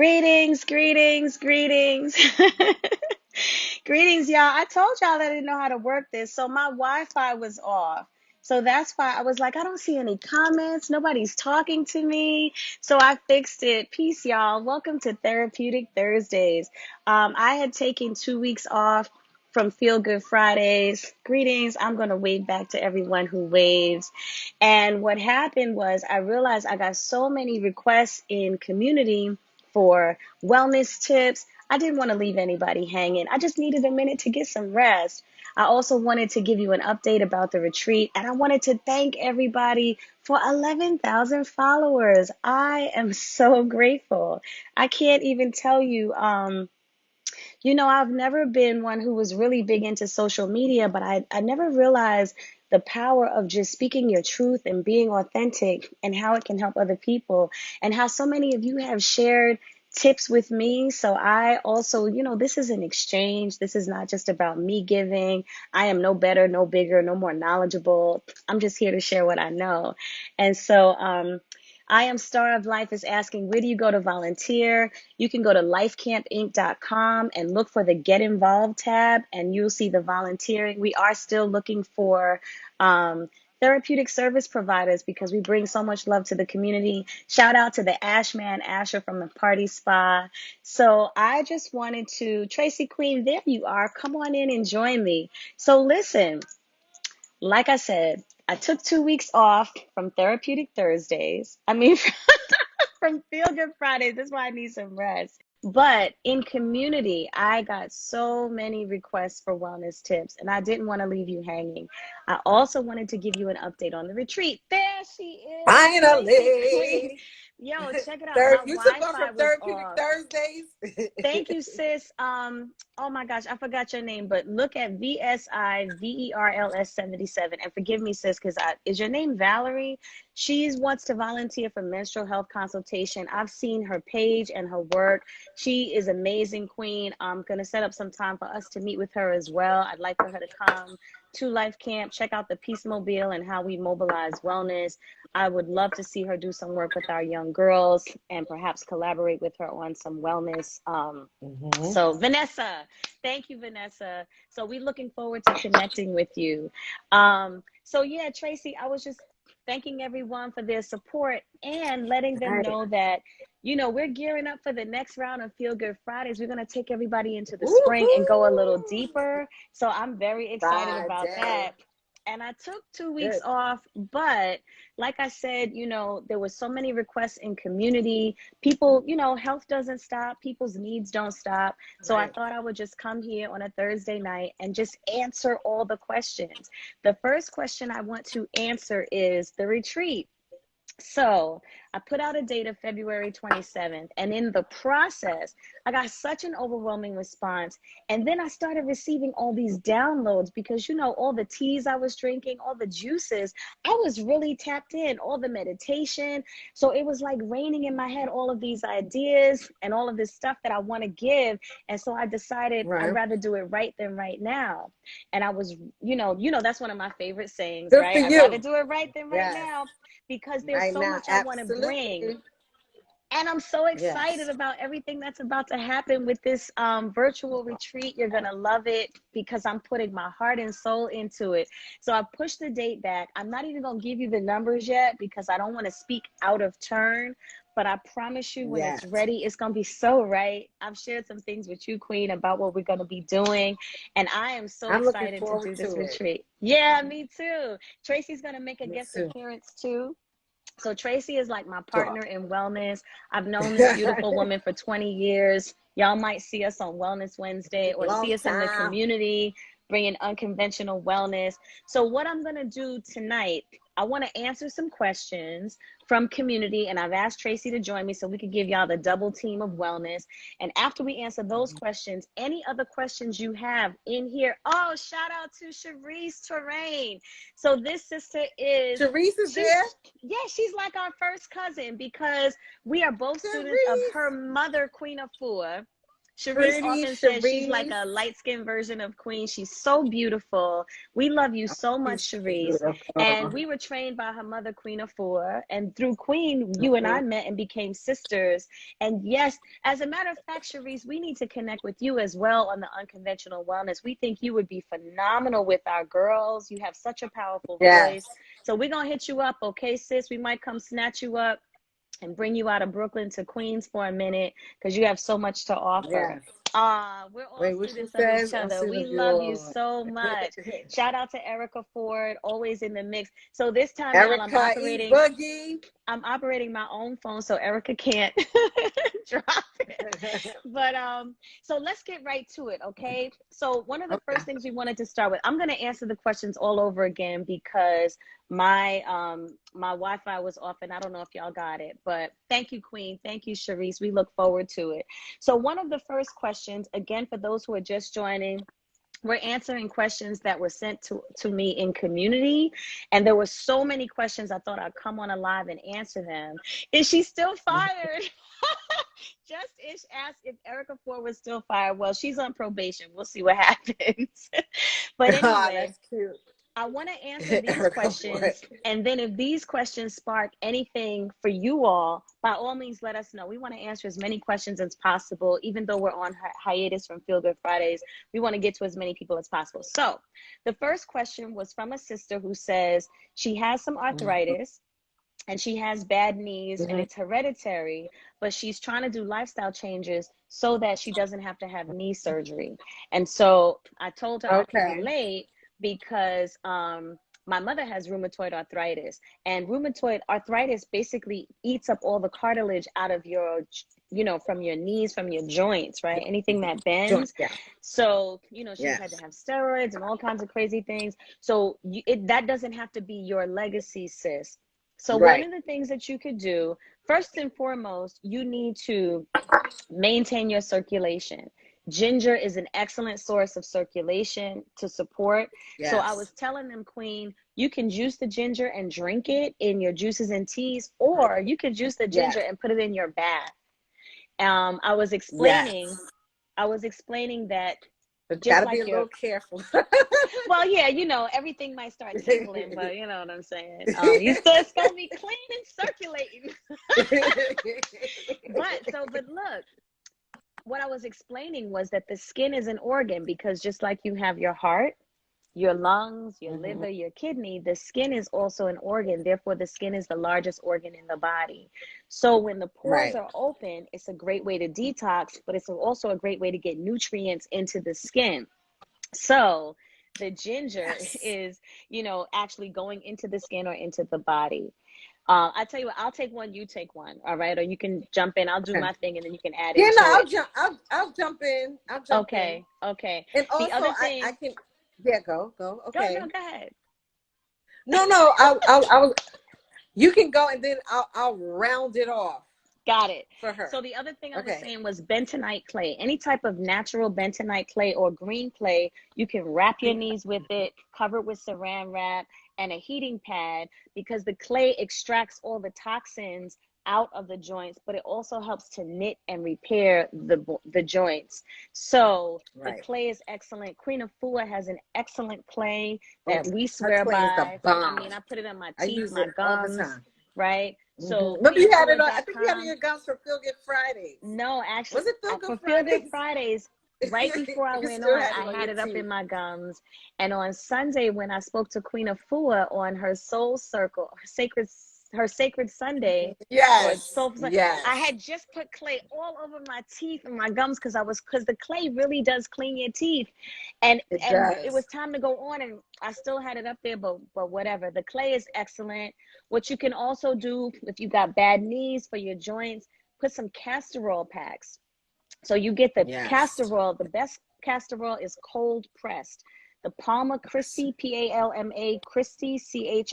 Greetings, greetings, greetings. Greetings, y'all. I told y'all that I didn't know how to work this, so my Wi-Fi was off. So that's why I was like, I don't see any comments. Nobody's talking to me. So I fixed it. Peace, y'all. Welcome to Therapeutic Thursdays. I had taken 2 weeks off from Feel Good Fridays. Greetings. I'm going to wave back to everyone who waves. And what happened was I realized I got so many requests in community for wellness tips. I didn't want to leave anybody hanging. I just needed a minute to get some rest. I also wanted to give you an update about the retreat, and I wanted to thank everybody for 11,000 followers. I am so grateful. I can't even tell you. I've never been one who was really big into social media, but I never realized the power of just speaking your truth and being authentic and how it can help other people and how so many of you have shared tips with me. So I also, this is an exchange. This is not just about me giving. I am no better, no bigger, no more knowledgeable. I'm just here to share what I know. And so, I am Star of Life is asking, where do you go to volunteer? You can go to lifecampinc.com and look for the Get Involved tab, and you'll see the volunteering. We are still looking for therapeutic service providers because we bring so much love to the community. Shout out to the Ashman Asher from the Party Spa. So I just wanted to, Tracy Queen, there you are. Come on in and join me. So listen. Like I said, I took 2 weeks off from Therapeutic Thursdays. From Feel Good Fridays. That's why I need some rest. But in community, I got so many requests for wellness tips, and I didn't want to leave you hanging. I also wanted to give you an update on the retreat. There she is, Tracy Queen. Finally. Yo, check it out. My You took off Wi-Fi from was Therapeutic off. Thursdays. Thank you, sis. Oh my gosh, I forgot your name, but look at VSIVERLS 77. And forgive me, sis, because is your name Valerie? She wants to volunteer for menstrual health consultation. I've seen her page and her work. She is amazing, Queen. I'm gonna set up some time for us to meet with her as well. I'd like for her to come to Life Camp, check out the Peace Mobile and how we mobilize wellness. I would love to see her do some work with our young girls and perhaps collaborate with her on some wellness. So Vanessa, thank you, Vanessa. So we're looking forward to connecting with you. So yeah, Tracy, I was just thanking everyone for their support and letting them Right. know that, we're gearing up for the next round of Feel Good Fridays. We're going to take everybody into the spring and go a little Woohoo! deeper. So I'm very excited about Friday. that. And I took 2 weeks Good. off, but like I said, there was so many requests in community. People, health doesn't stop. People's needs don't stop. So I Right. thought I would just come here on a Thursday night and just answer all the questions. The first question I want to answer is the retreat. So I put out a date of February 27th, and in the process, I got such an overwhelming response. And then I started receiving all these downloads because, all the teas I was drinking, all the juices, I was really tapped in, all the meditation. So it was like raining in my head, all of these ideas and all of this stuff that I want to give. And so I decided I'd Right. rather do it right than right now. And I was, that's one of my favorite sayings, Good for right? I'd rather you. do it right than right Yes. now because there's Right so now. much I want to bring. Absolutely. And I'm so excited Yes. about everything that's about to happen with this virtual retreat. You're going to love it because I'm putting my heart and soul into it. So I pushed the date back. I'm not even going to give you the numbers yet because I don't want to speak out of turn. But I promise you when it's Yes. ready, it's going to be so right. I've shared some things with you, Queen, about what we're going to be doing. And I am so I'm looking excited to forward do this to it. retreat. Yeah, me too. Tracy's going to make a Me guest too. appearance too. So Tracy is like my Sure. partner in wellness. I've known this beautiful woman for 20 years. Y'all might see us on Wellness Wednesday or Long see us in the time. community bringing unconventional wellness. So what I'm going to do tonight, I want to answer some questions from community, and I've asked Tracy to join me so we could give y'all the double team of wellness. And after we answer those questions, any other questions you have in here. Oh, shout out to Cherise Terrain. So this sister is, Sharice is she's, there. yeah, she's like our first cousin because we are both students of Sharice. her mother, Queen Afua. Sharice Pretty often says she's like Sharice. a light-skinned version of Queen. She's so beautiful. We love you so much, She's Sharice. And beautiful. we were trained by her mother, Queen of Four. And through Queen, you and I Mhm. met and became sisters. And yes, as a matter of fact, Sharice, we need to connect with you as well on the unconventional wellness. We think you would be phenomenal with our girls. You have such a powerful voice. Yes. So we're going to hit you up, okay, sis? We might come snatch you up and bring you out of Brooklyn to Queens for a minute because you have so much to offer. Yes. We're all Wait, what she students of each says? I'm other. We student of love you yours. so much. Shout out to Erica Ford, always in the mix. So this time, y'all, Erica E. Boogie. I'm operating my own phone, so Erica can't drop it. But so let's get right to it, okay? So one of the Okay. first things we wanted to start with, I'm gonna answer the questions all over again because my Wi-Fi was off and I don't know if y'all got it. But thank you, Queen. Thank you, Sharice. We look forward to it. So one of the first questions, again, for those who are just joining, we're answering questions that were sent to me in community. And there were so many questions I thought I'd come on a live and answer them. Is she still fired? Just Ish asked if Erica Ford was still fired. Well, she's on probation. We'll see what happens. But Ah, anyway, that's cute. I want to answer these Erica Ford. questions. And then if these questions spark anything for you all, by all means, let us know. We want to answer as many questions as possible. Even though we're on hiatus from Feel Good Fridays, we want to get to as many people as possible. So the first question was from a sister who says she has some arthritis and she has bad knees and Mhm. it's hereditary, but she's trying to do lifestyle changes so that she doesn't have to have knee surgery. And so I told her I can Okay. relate because my mother has rheumatoid arthritis, and rheumatoid arthritis basically eats up all the cartilage out of your, from your knees, from your joints, right? Anything that Joint. bends. Yeah. So, she's had to Yes. have steroids and all kinds of crazy things. So that doesn't have to be your legacy, sis. So one Right. of the things that you could do, first and foremost, you need to maintain your circulation. Ginger is an excellent source of circulation to support. So I was Yes. telling them, Queen, you can juice the ginger and drink it in your juices and teas, or you can juice the ginger Yes. and put it in your bath. Um, I was explaining, Yes. I was explaining that But you just gotta be a like your, little careful. well, yeah, everything might start tingling, but you know what I'm saying. You still, it's gonna be clean and circulating. But look, what I was explaining was that the skin is an organ because just like you have your heart, your lungs, your Mhm. liver, your kidney, the skin is also an organ. Therefore, the skin is the largest organ in the body. So when the pores Right. are open, it's a great way to detox, but it's also a great way to get nutrients into the skin. So the ginger Yes. is, actually going into the skin or into the body. I tell you what, I'll take one, you take one, all right? Or you can jump in. I'll do Okay. my thing and then you can add Yeah, no, into I'll it. jump. I'll jump in. I'll jump in. Okay, okay. And The also, other I thing, can. Yeah, go. go, no, Okay. go ahead. No. I was. You can go, and then I'll round it off Got it. for her. So the other thing I was Okay. saying was bentonite clay. Any type of natural bentonite clay or green clay, you can wrap your knees with it, cover it with saran wrap and a heating pad because the clay extracts all the toxins out of the joints, but it also helps to knit and repair the joints. So the Right. clay is excellent. Queen of Fua has an excellent clay Oh, that we her swear clay is the by. I bomb. mean, I put it on my I teeth, use my it all the gums, time. right? So Remember you had it on. I think you had it in queenofua.com. your gums for Feel Good Fridays. No, actually, Was it Feel Good for Feel Good Fridays? Fridays, right before I You went still on, had I it on your had it up teeth. in my gums. And on Sunday, when I spoke to Queen of Fua on her Soul Circle, her sacred Sunday, or Yes. Soul, I Yes. had just put clay all over my teeth and my gums because the clay really does clean your teeth, and It it was does. time to go on, and I still had it up there, but whatever. The clay is excellent. What you can also do if you got bad knees for your joints, put some castor oil packs. So you get the Yes. castor oil. The best castor oil is cold pressed. The Palma Christi, Palma Christi, Christi, is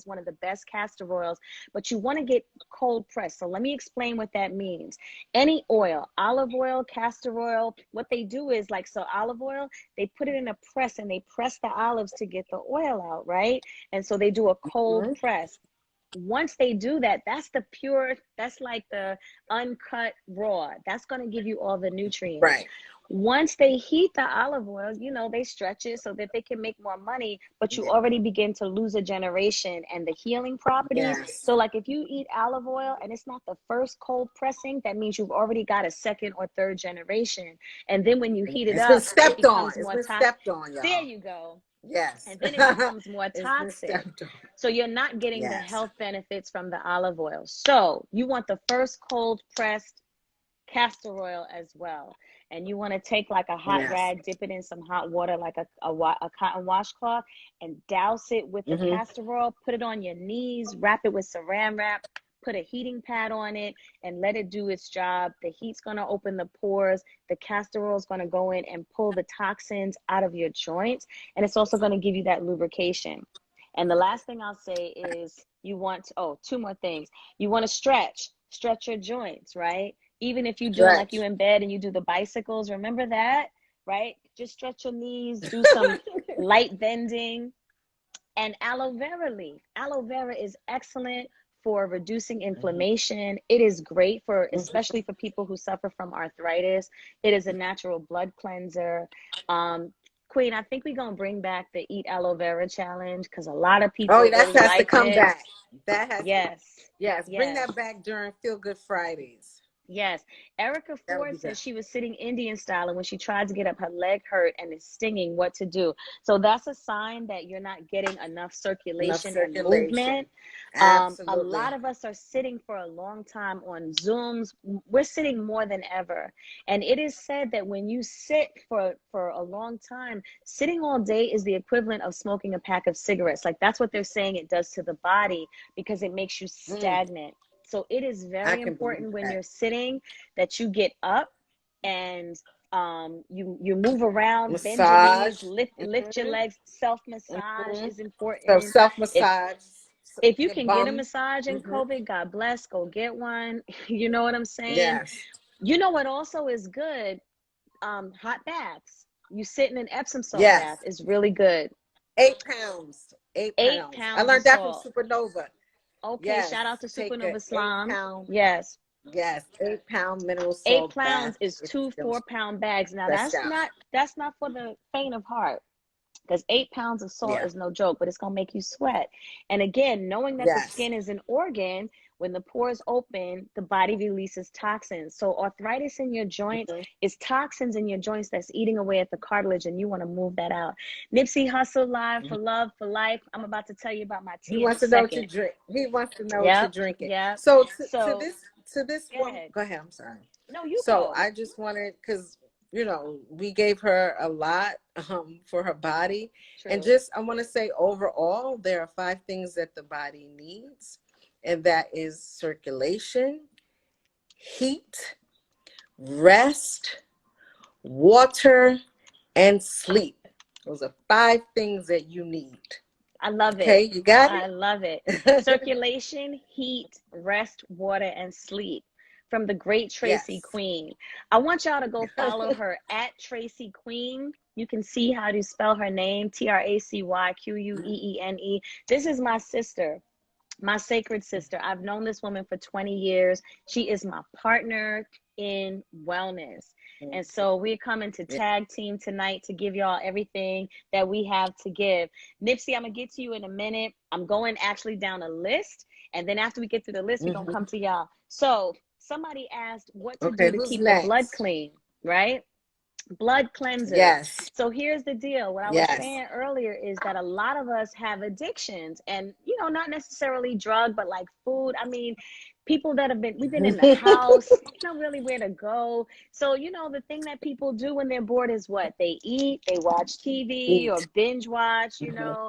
one of the best castor oils, but you want to get cold pressed. So let me explain what that means. Any oil, olive oil, castor oil, what they do is olive oil, they put it in a press and they press the olives to get the oil out, right? And so they do a cold Mhm. press. once they do that, that's the pure, that's like the uncut raw. That's going to give you all the nutrients. Right. Once they heat the olive oil, they stretch it so that they can make more money, but you Yeah. already begin to lose a generation and the healing properties. Yes. So like if you eat olive oil and it's not the first cold pressing, that means you've already got a second or third generation. And then when you heat it It's been up, it stepped on. becomes It's more been toxic. stepped on, There y'all. you go. Yes. And then it becomes more It's been toxic. stepped on. So you're not getting the Yes. health benefits from the olive oil. So you want the first cold pressed castor oil as well. And you want to take like a hot Yes. rag, dip it in some hot water, like a cotton washcloth, and douse it with the Mm-hmm. castor oil. Put it on your knees, wrap it with saran wrap, put a heating pad on it, and let it do its job. The heat's going to open the pores. The castor oil is going to go in and pull the toxins out of your joints. And it's also going to give you that lubrication. And the last thing I'll say is two more things. You want to stretch your joints, right? Even if you're doing like you Stretch. in bed and you do the bicycles, remember that, right? Just stretch your knees, do some light bending. And aloe vera leaf. Aloe vera is excellent for reducing inflammation. It is great for, Mm-hmm. especially for people who suffer from arthritis. It is a natural blood cleanser. Queen, I think we're going to bring back the Eat Aloe Vera challenge because a lot of Oh, people that really has to liked come it. back. That has to. Yes, Yes. Bring yes. that back during Feel Good Fridays. Yes. Erica That would Ford be good. says she was sitting Indian style, and when she tried to get up, her leg hurt and is stinging. What to do? So that's a sign that you're not getting enough Enough circulation and circulation. movement. A lot Absolutely. of us are sitting for a long time on Zooms. We're sitting more than ever. And it is said that when you sit for a long time, sitting all day is the equivalent of smoking a pack of cigarettes. Like that's what they're saying it does to the body because it makes you Mm, stagnant. So it is I very can believe important when that. you're sitting that you get up and you move around, bend your knees, Massage. lift your Mm-hmm. legs. Self massage Mm-hmm. is So important. self If massage. if you Your can get a bum. massage in Mm-hmm. COVID, God bless, go get one. You know what I'm saying? Yes. You know what also is good? Hot baths. You sit in an Epsom salt bath Yes. is really good. 8 pounds. Eight Eight pounds. I pounds of learned that from salt. Supernova. Okay, Yes. shout out to Take a Supernova eight Slime. pound. Yes. Yes. 8 pound mineral 8 salt bath pounds is if two you feel 4-pound bags. Now stressed that's out. not for the faint of heart because 8 pounds of salt Yeah. is no joke, but it's gonna make you sweat. And again, knowing that the Yes. skin is an organ, when the pores open, the body releases toxins. So arthritis in your joints Mm-hmm. is toxins in your joints that's eating away at the cartilage, and you want to move that out. Nipsey Hustle Live for Love for Life. I'm about to tell you about my He tea in a wants to know what second. you drink. He wants to know what you Yep, drinking. yep. So So to this go woman, ahead. go ahead. I'm sorry. No, you So go. I just wanted because we gave her a lot for her body, and True. just I want to say overall there are 5 things that the body needs, and that is circulation, heat, rest, water, and sleep. Those are 5 things that you need. I love Okay, it. you got I love it. it. Circulation, heat, rest, water, and sleep. From the great Tracy Yes. Queen. I want y'all to go follow her at Tracy Queen. You can see how to spell her name, TracyQueene. This is my sister, my sacred sister. I've known this woman for 20 years. She is my partner in wellness. And so we're coming to tag team tonight to give y'all everything that we have to give. Nipsey, I'm going to get to you in a minute. I'm going actually down a list. And then after we get through the list, we're going to come Mhm. to y'all. So somebody asked what to do Okay, to who's keep the blood next? clean, right? Blood cleansers. Yes. So here's the deal. What I was Yes. saying earlier is that a lot of us have addictions and, not necessarily drug, but like food. I mean, people that we've been in the house, really where to go. So, the thing that people do when they're bored is what? They eat, they watch TV or Eat. binge watch, Hmm.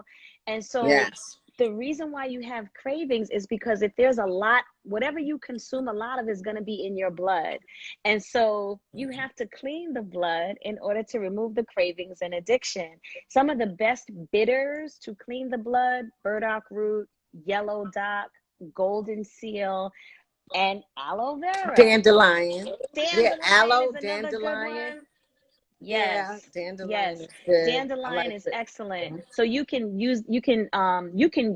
And so Yes. the reason why you have cravings is because if there's a lot, whatever you consume, a lot of is going to be in your blood. And so you have to clean the blood in order to remove the cravings and addiction. Some of the best bitters to clean the blood: burdock root, yellow dock, golden seal, and aloe vera. Dandelion. Yeah, Dandelion aloe, is another good dandelion. one. Yeah, Yes. dandelion Yes. is good. I Dandelion like is it. excellent. So you can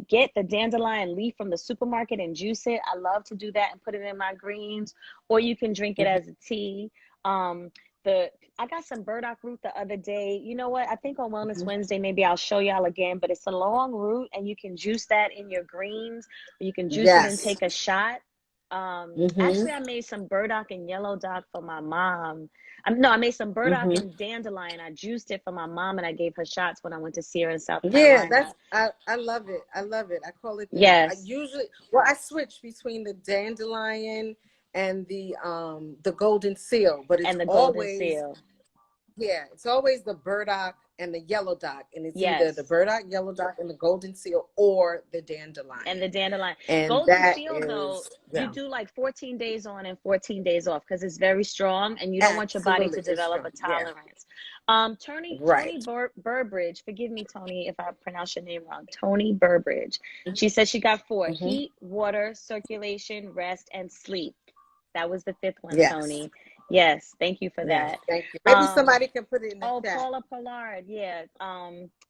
get the dandelion leaf from the supermarket and juice it. I love to do that and put it in my greens, or you can drink it Mhm. as a tea. Um the I got some burdock root the other day. You know what? I think on Wellness Mhm. Wednesday maybe I'll show y'all again, but it's a long root and you can juice that in your greens, or you can juice it and Yes. take a shot. Mhm. Actually I made some burdock and yellow dock for my mom. No, I made some burdock Mhm. and dandelion. I juiced it for my mom and I gave her shots when I went to see her in South Yeah, that's Carolina. I love it. I love it. I call it I Yes, usually, well, I switch between the dandelion and the golden seal, but it's and the golden always, seal. yeah, it's always the burdock and the yellow dock, and it's either the Yes, burdock, yellow dock, and the golden seal, or the and the dandelion, dandelion. and Golden that seal, though, is, you yeah, do like 14 days on and 14 days off because it's very strong and you don't want your body absolutely, to it's develop strong. a Yeah, tolerance. Tony right. Burbridge, forgive me, Tony, if I pronounce your name wrong. Tony Burbridge. She said she got four: Mm-hmm. heat, water, circulation, rest, and sleep. That was the fifth one, Yes, Tony. Yes, thank you for yes. that. Thank you. Maybe Um, somebody can put it in the oh, chat. Paula Pollard, yeah.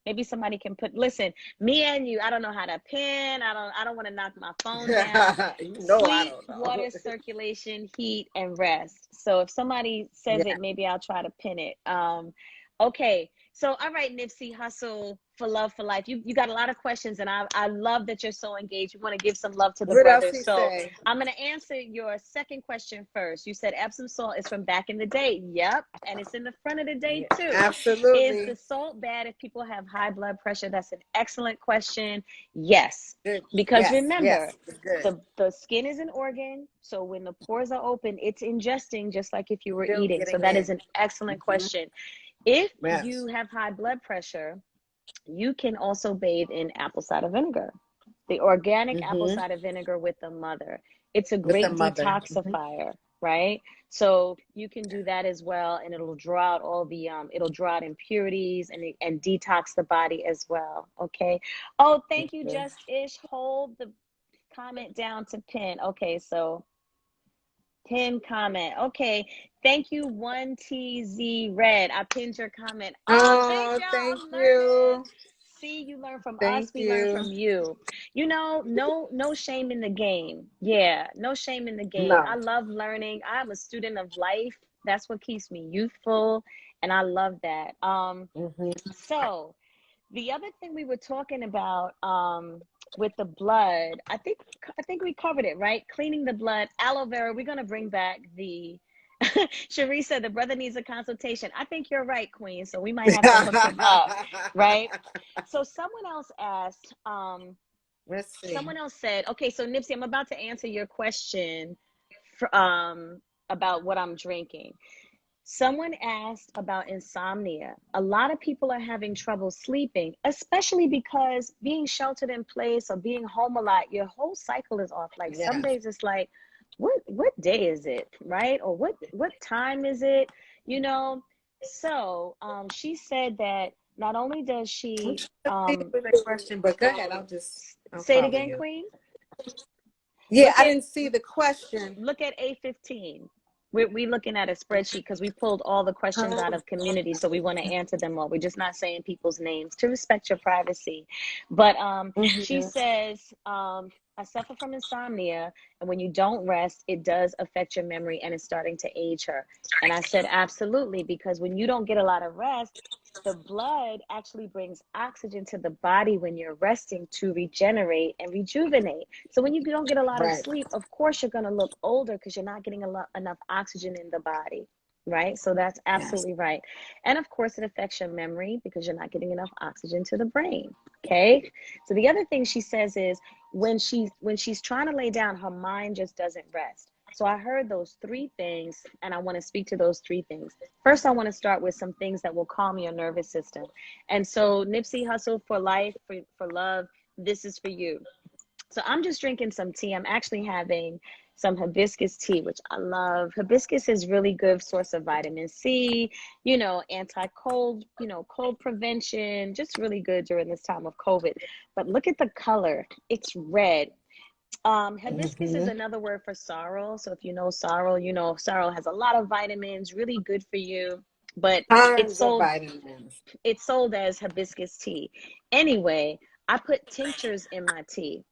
Maybe somebody can put. Listen, me and you. I don't know how to pin. I don't want to knock my phone down. You know, I Sleep, don't know. water, circulation, heat, and rest. So if somebody says Yeah. it, maybe I'll try to pin it. Okay. So all right, Nipsey Hustle for Love for Life. You got a lot of questions, and I love that you're so engaged. You want to give some love to the What else brothers. he So say? I'm gonna answer your second question first. You said Epsom salt is from back in the day. Yep, and it's in the front of the day Yeah, too. Is the absolutely. salt bad if people have high blood pressure? That's an excellent question. Yes, Good. because Yes, remember, yes, it's good. the skin is an organ, so when the pores are open, it's ingesting just like if you were Still eating. So getting that is in. an excellent Hmm. question. If Yes. you have high blood pressure, you can also bathe in apple cider vinegar, the organic apple Hmm. cider vinegar with the mother. It's a With the great mother. Hmm. detoxifier, right? So you can do that as well, and it'll draw out it'll draw out impurities and detox the body as well. Okay. Oh, thank you, Hmm. Just Ish. Hold the comment down to pin. Okay, so pin comment. Okay. Thank you, 1TZ Red. I pinned your comment. Oh, thank Oh, y'all. thank I'm learning. you. See, you learn from us, Thank we learn you. from you. You know, no shame in the game. Yeah, no shame in the game. No. I love learning. I'm a student of life. That's what keeps me youthful, and I love that. Hmm. So the other thing we were talking about with the blood, I think we covered it, right? Cleaning the blood, aloe vera. We're gonna bring back the Cherie said the brother needs a consultation. I think you're right, Queen. So we might have to hook him up, right? So Let's see. someone else said, okay, so Nipsey, I'm about to answer your question for, about what I'm drinking. Someone asked about insomnia. A lot of people are having trouble sleeping, especially because being sheltered in place or being home a lot, your whole cycle is off. Like some Yeah. days it's like, what day is it, right? Or what time is it? You know. So she said that not only does I'm she trying to see with a question, but go ahead. I'll say it follow again, you. Queen. Yeah, Look I at didn't see the question. look at A15. We looking at a spreadsheet because we pulled all the questions out Oh, of community, so we want to answer them all. We're just not saying people's names to respect your privacy. But she mhm. says, I suffer from insomnia, and when you don't rest, it does affect your memory and it's starting to age her. And I said, absolutely, because when you don't get a lot of rest, the blood actually brings oxygen to the body when you're resting to regenerate and rejuvenate. So when you don't get a lot of Right. sleep, of course you're going to look older because you're not getting enough oxygen in the body, right? So that's Yes. absolutely right. And of course it affects your memory because you're not getting enough oxygen to the brain. Okay. So the other thing she says is when she's trying to lay down, her mind just doesn't rest. So I heard those three things, and I want to speak to those three things. First, I want to start with some things that will calm your nervous system. And so, Nipsey Hustle for life, for love, this is for you. So I'm just drinking some tea. I'm actually having some hibiscus tea, which I love. Hibiscus is really good source of vitamin C, anti-cold, cold prevention, just really good during this time of COVID. But look at the color. It's red. Hibiscus is Hmm. another word for sorrel. So if you know sorrel, sorrel has a lot of vitamins, really good for you. but it's Tons of sold vitamins. it's sold as hibiscus tea. Anyway, I put tinctures in my tea.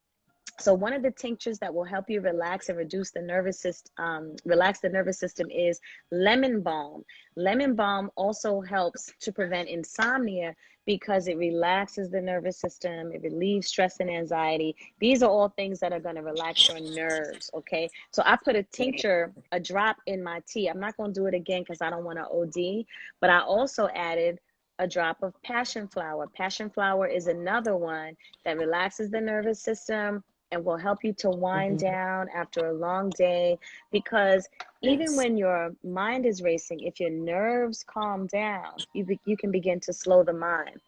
So one of the tinctures that will help you relax and reduce the nervous system, relax the nervous system, is lemon balm. Lemon balm also helps to prevent insomnia because it relaxes the nervous system. It relieves stress and anxiety. These are all things that are going to relax your nerves. Okay. So I put a tincture, a drop in my tea. I'm not going to do it again because I don't want to OD, but I also added a drop of passion flower. Passion flower is another one that relaxes the nervous system and will help you to wind Mm-hmm. down after a long day, because even Yes. when your mind is racing, if your nerves calm down, you can begin to slow the mind.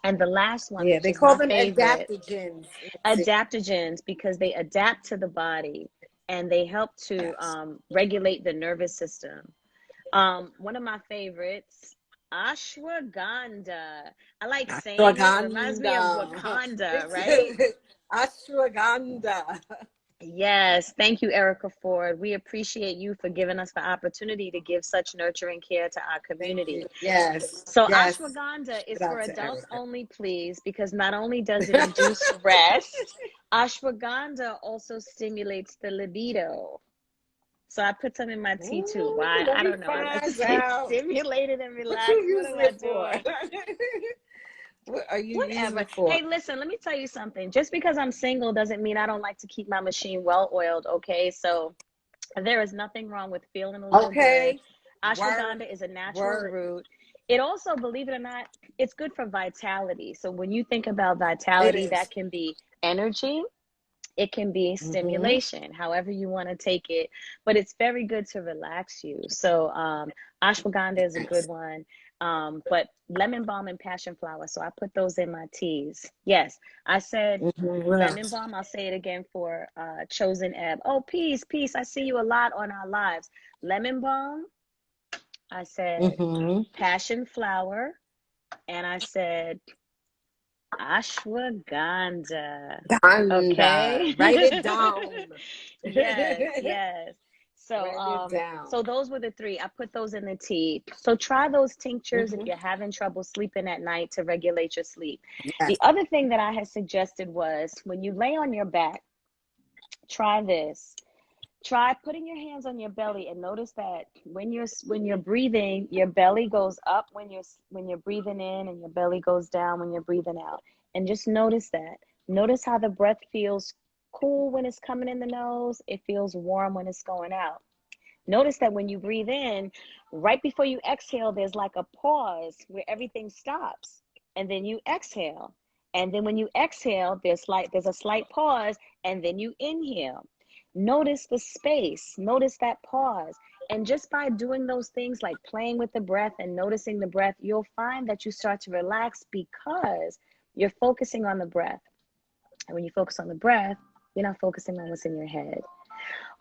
And the last one, Yeah, which they is call my them favorite, adaptogens. adaptogens, because they adapt to the body and they help to Yes. regulate the nervous system. One of my favorites, ashwagandha. I like saying it. It reminds me Ashwagandha. of Wakanda, It's right? ashwagandha. Yes, thank you, Erica Ford. We appreciate you for giving us the opportunity to give such nurturing care to our Thank you. community. Yes. So, Yes. ashwagandha is Shout for out to adults Erica. only, please, because not only does it induce rest, ashwagandha also stimulates the libido. So, I put some in my tea too. Ooh, Why? let I me don't know. I like to find stay out. stimulated and What you relaxed. What am using I it for? doing? What are you using Whatever. it for? Hey, listen, let me tell you something. Just because I'm single doesn't mean I don't like to keep my machine well oiled, okay? So, there is nothing wrong with feeling a little good. Okay. Work. Ashwagandha is a natural Work. root. It also, believe it or not, it's good for vitality. So when you think about It vitality, that is. can be energy, it can be Mm-hmm. stimulation, however you want to take it, but it's very good to relax you. So ashwagandha is a good Yes. one, but lemon balm and passion flower. So I put those in my teas. Yes, I said Mm-hmm. What lemon else? balm. I'll say it again for chosen ebb. Oh, peace, peace. I see you a lot on our lives. Lemon balm. I said Mm-hmm. passion flower, and I said ashwagandha. Ganda. Okay. Write it down. Yes, yes. So, Write it down. so those were the three. I put those in the tea. So try those tinctures if Mm-hmm. you're having trouble sleeping at night to regulate your sleep. Yes. The other thing that I had suggested was when you lay on your back, try this. Try putting your hands on your belly and notice that when you're breathing, your belly goes up when you're breathing in, and your belly goes down when you're breathing out. And just notice that. Notice how the breath feels cool when it's coming in the nose, it feels warm when it's going out. Notice that when you breathe in, right before you exhale, there's like a pause where everything stops. And then you exhale. And then when you exhale, there's a slight pause, and then you inhale. Notice the space, notice that pause. And just by doing those things like playing with the breath and noticing the breath, you'll find that you start to relax because you're focusing on the breath. And when you focus on the breath, you're not focusing on what's in your head.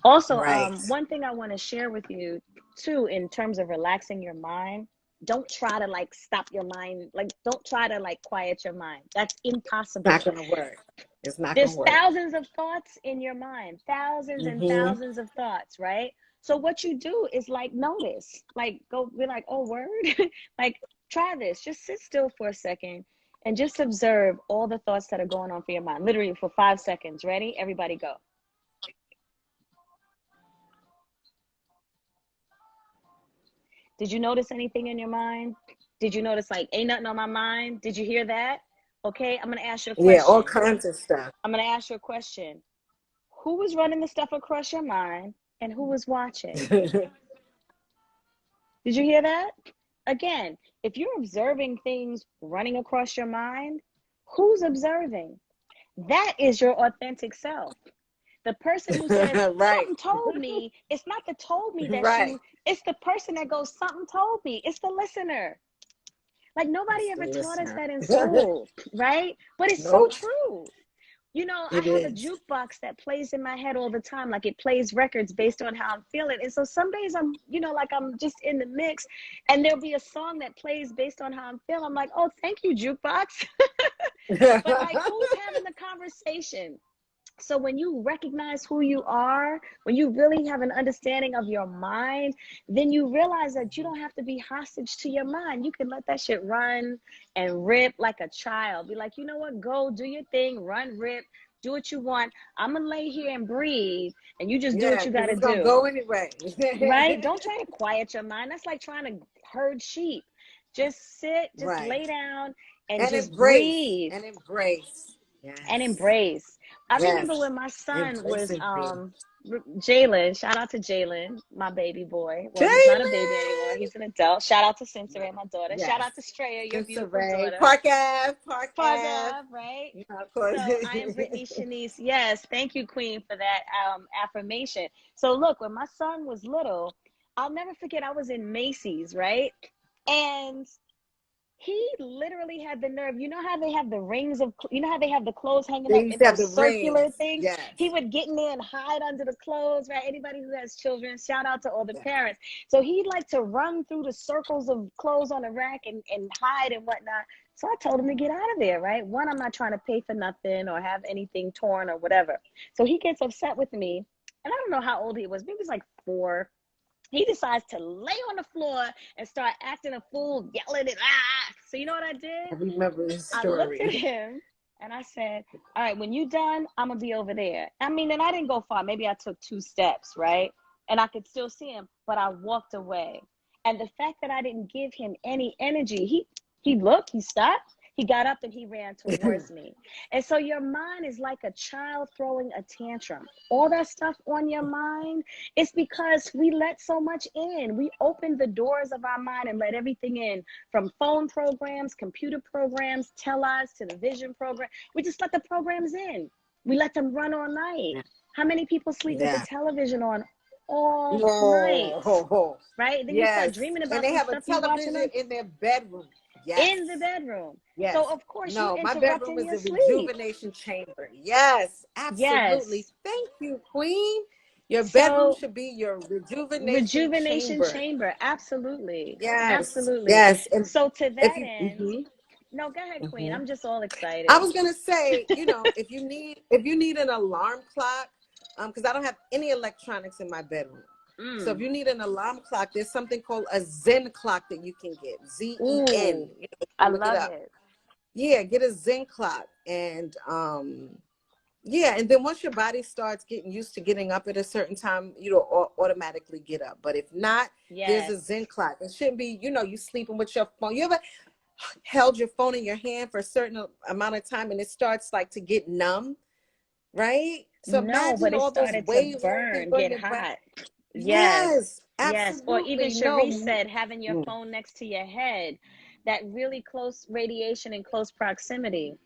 Also, Right. one thing I want to share with you too, in terms of relaxing your mind, don't try to like stop your mind. Like, don't try to like quiet your mind. That's It's not impossible. gonna work. It's not gonna There's work. thousands of thoughts in your mind, thousands and Mm-hmm. thousands of thoughts, right? So what you do is like notice, like go be like, oh, word, like try this. Just sit still for a second and just observe all the thoughts that are going on for your mind, literally for 5 seconds. Ready? Everybody go. Did you notice anything in your mind? Did you notice like ain't nothing on my mind? Did you hear that? Okay, I'm gonna ask you a Yeah, all question. kinds of stuff. I'm gonna ask you a question. Who was running the stuff across your mind and who was watching? Did you hear that? Again, if you're observing things running across your mind, who's observing? That is your authentic self. The person who says, Right. something told me, it's not the told me that's Right. you, it's the person that goes, something told me. It's the listener. Like nobody It's the ever taught us listener. that in school, right? But it's so Nope. true. You know, I It have a is. jukebox that plays in my head all the time. Like it plays records based on how I'm feeling. And so some days I'm, like I'm just in the mix and there'll be a song that plays based on how I'm feeling. I'm like, oh, thank you, jukebox. But like, who's having the conversation? So when you recognize who you are, when you really have an understanding of your mind, then you realize that you don't have to be hostage to your mind. You can let that shit run and rip like a child. Be like, you know what? Go do your thing, run, rip, do what you want. I'm gonna lay here and breathe, and you just do what Yeah, you because gotta it's gonna do. go anyway. Right? Don't try to quiet your mind. That's like trying to herd sheep. Just sit, just Right. lay down and And just embrace. breathe And embrace. and Yes. embrace. I remember Yes. when my son was Embracing me. Jalen, shout out to Jalen, my baby boy. Well, he's not a baby anymore. Jalen. He's an adult. Shout out to Sensory, my daughter. Shout Yes. out to Straya, your Sister beautiful Ray. daughter. Park Ave. Park Park Ave. Ave, right? You know, of course. So I am Brittany Shanice. Yes, thank you, Queen, for that affirmation. So look, when my son was little, I'll never forget. I was in Macy's, right? And he literally had the nerve. You know how they have the rings of, you know how they have the clothes hanging They up used in to have those the circular rings. things? Yes. He would get in there and hide under the clothes, right? Anybody who has children, shout out to all the Yes. parents. So he'd like to run through the circles of clothes on the rack and hide and whatnot. So I told him to get out of there, right? One, I'm not trying to pay for nothing or have anything torn or whatever. So he gets upset with me. And I don't know how old he was. Maybe he was like 4. He decides to lay on the floor and start acting a fool, yelling and ah. So you know what I I did? remember this I looked at story. him and I said, all right, when you done, I'm gonna be over there. I mean, and I didn't go far. Maybe I took 2 steps, right? And I could still see him, but I walked away. And the fact that I didn't give him any energy, he looked, he stopped, he got up and he ran towards me. And so your mind is like a child throwing a tantrum. All that stuff on your mind, it's because we let so much in. We opened the doors of our mind and let everything in, from phone programs, computer programs, tell us to the vision program. We just let the programs in. We let them run all night. Yeah. How many people sleep with the Yeah. television on all night? Whoa. Right? Then you start Yes. dreaming And about they some have a stuff you watching television on in their bedroom. in the Yes. bedroom. So Yes. of course you No, my bedroom interrupting is your a sleep. rejuvenation chamber. Yes, absolutely. Yes. Thank you, Queen. Your bedroom So should be your rejuvenation rejuvenation chamber. chamber, absolutely. Yes. Absolutely. Yes. And So to if that you end, no, go ahead, Queen. I'm just all I excited. was gonna say, if you need an alarm clock, because I don't have any electronics in my bedroom. So if Mm. you need an alarm clock, there's something called a Zen clock that you can get. Zen. Ooh, You I can look it love up. it. Yeah, get a Zen clock, and yeah, and then once your body starts getting used to getting up at a certain time, you don't automatically get up. But if not, there's a Yes. Zen clock. It shouldn't be, you sleeping with your phone. You ever held your phone in your hand for a certain amount of time and it starts like to get numb, right? So No, imagine but it all those started to waves can burn, go in get your back. hot. Yes. Yes, Yes. Or even absolutely. Cherise No. said, having your Mm, phone next to your head, that really close radiation and close proximity.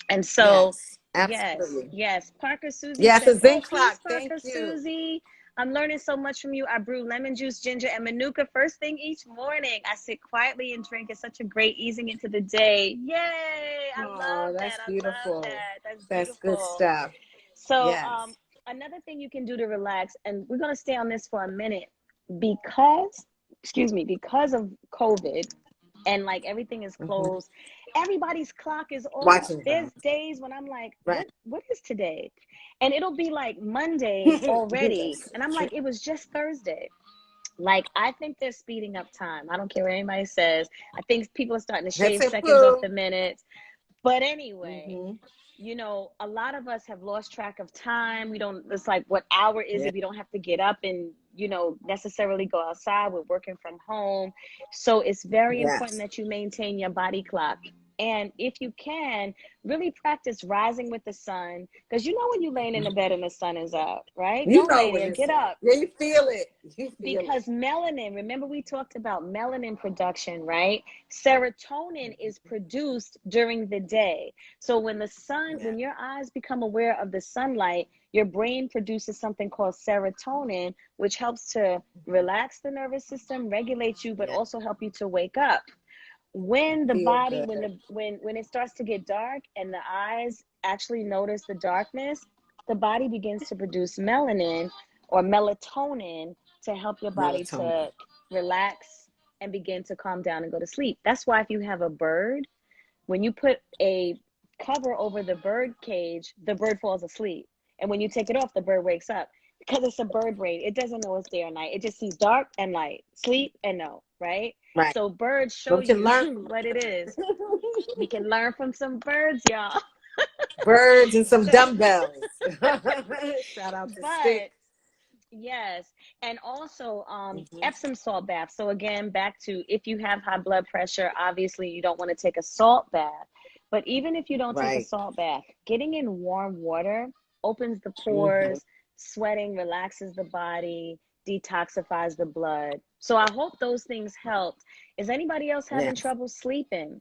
And so, yes, yes, absolutely. yes. Parker Susie Yes, a says, Zen oh, peace, clock. Thank Parker you. Susie. I'm learning so much from you. I brew lemon juice, ginger, and manuka first thing each morning. I sit quietly and drink. It's such a great easing into the day. Yay! I Oh, love that. that's I love beautiful. that. That's That's good beautiful. stuff. So, Yes. another thing you can do to relax, and we're going to stay on this for a minute because, excuse me, because of COVID and like everything is Hmm. closed, everybody's clock is off. Watching There's them. days when I'm like, Right. what is today? And it'll be like Monday already. That's And I'm true. like, it was just Thursday. Like, I think they're speeding up time. I don't care what anybody says. I think people are starting to That's shave it, seconds off Pooh. the minutes. But anyway, Hmm. a lot of us have lost track of time. We don't, it's like, what hour is Yeah. it? We don't have to get up and, necessarily go outside. We're working from home. So it's very important Yes. that you maintain your body clock. And if you can, really practice rising with the sun. Because when you're laying in the bed and the sun is out, right? You Don't know lay when there, it's get up. up. Yeah, you feel it. You feel it. Because melanin, remember we talked about melanin production, right? Serotonin is produced during the day. So Yeah. when your eyes become aware of the sunlight, your brain produces something called serotonin, which helps to relax the nervous system, regulate you, but Yeah. also help you to wake up. When the Feel body, good. when it starts to get dark and the eyes actually notice the darkness, the body begins to produce melanin or melatonin to help your body Melatonin. to relax and begin to calm down and go to sleep. That's why if you have a bird, when you put a cover over the bird cage, the bird falls asleep. And when you take it off, the bird wakes up because it's a bird brain. It doesn't know it's day or night. It just sees dark and light, sleep and no, right? Right. So birds But show we can you learn what it is. We can learn from some birds, y'all. birds and some dumbbells. Shout out to But Sticks. yes, and also Hmm. Epsom salt bath. So again, back to if you have high blood pressure, obviously you don't want to take a salt bath. But even if you don't take a Right. salt bath, getting in warm water opens the Hmm. pores, sweating relaxes the body, detoxifies the blood. So I hope those things helped. Is anybody else having Yes. trouble sleeping?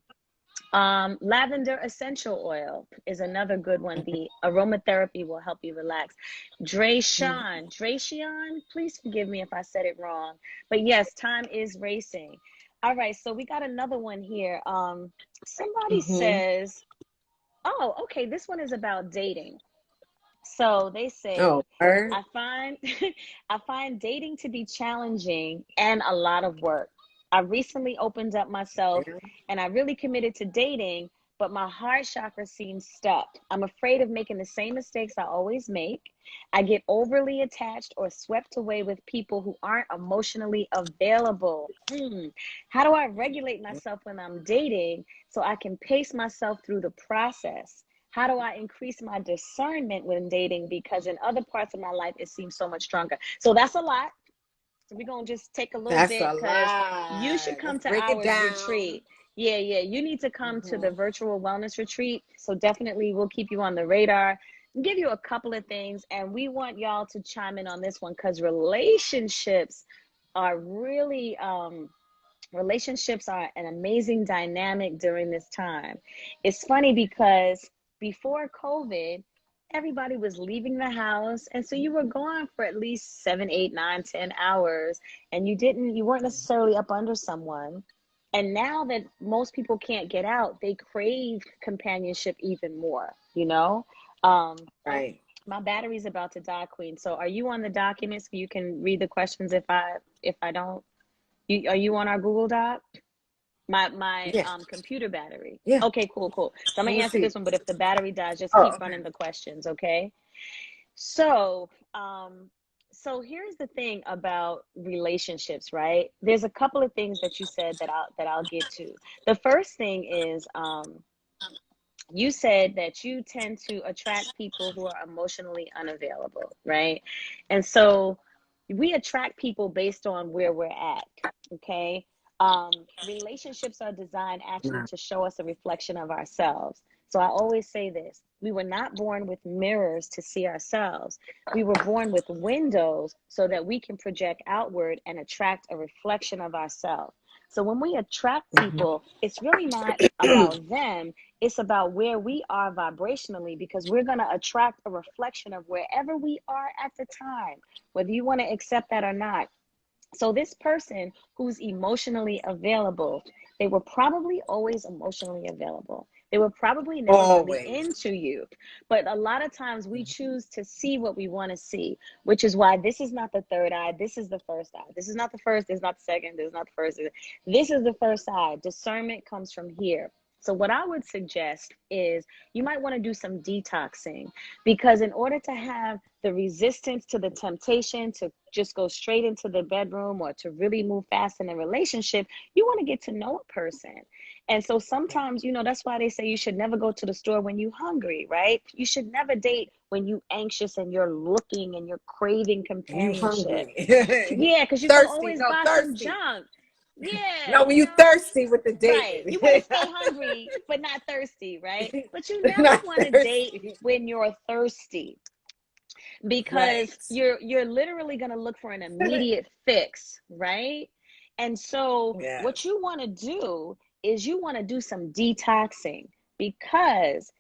Lavender essential oil is another good one. The aromatherapy will help you relax. Dracian, please forgive me if I said it wrong. But yes, time is racing. All right, so we got another one here. Somebody Hmm. says, oh, okay, this one is about dating. So they Oh, say, word. I find I find dating to be challenging and a lot of work. I recently opened up myself Really? and I really committed to dating, but my heart chakra seems stuck. I'm afraid of making the same mistakes I always make. I get overly attached or swept away with people who aren't emotionally available. How do I regulate myself when I'm dating so I can pace myself through the process? How do I increase my discernment when dating? Because in other parts of my life, it seems so much stronger. So that's a lot. So we're going to just take a little That's a bit because you should lot. come Let's to break it our down. retreat. Yeah, yeah. You need to come to the Hmm. virtual wellness retreat. So definitely we'll keep you on the radar, give you a couple of things. And we want y'all to chime in on this one because relationships are really relationships are an amazing dynamic during this time. It's funny because before COVID, everybody was leaving the house. And so you were gone for at least 7, 8, 9, 10 hours. And you weren't necessarily up under someone. And now that most people can't get out, they crave companionship even more, you know? Um, Right. my battery's about to die, Queen. So are you on the document so you can read the questions if I don't? Are you on our Google Doc? My Yeah. computer battery. Yeah. Okay, cool, cool. So I'm Let gonna me answer see. this one, but if the battery dies, just Oh, keep okay. running the questions, okay? So, so here's the thing about relationships, right? There's a couple of things that you said that I'll get to. The first thing is you said that you tend to attract people who are emotionally unavailable, right? And so we attract people based on where we're at, okay? Relationships are designed actually Wow. to show us a reflection of ourselves. So I always say this: we were not born with mirrors to see ourselves. We were born with windows so that we can project outward and attract a reflection of ourselves. So when we attract people, it's really not about them, it's about where we are vibrationally because we're going to attract a reflection of wherever we are at the time, whether you want to accept that or not. So this person who's emotionally available, they were probably always emotionally available. They were probably never really Always. into you. But a lot of times we choose to see what we want to see, which is why this is not the third eye. This is the first eye. This is not the first. This is not the second. This is not the first. This is the first eye. Discernment comes from here. So, what I would suggest is you might want to do some detoxing because, in order to have the resistance to the temptation to just go straight into the bedroom or to really move fast in a relationship, you want to get to know a person. And so sometimes, that's why they say you should never go to the store when you're hungry, right? You should never date when you're anxious and you're looking and you're craving And you companionship. hungry. Yeah, because you're going to Thirsty. always No, buy some thirsty. junk. Yeah, No, when you thirsty with the right. dating. You want to stay hungry, but not thirsty, right? But you never Not want to date thirsty. when you're thirsty because Right. you're literally going to look for an immediate fix, right? And so Yes. what you want to do is you want to do some detoxing because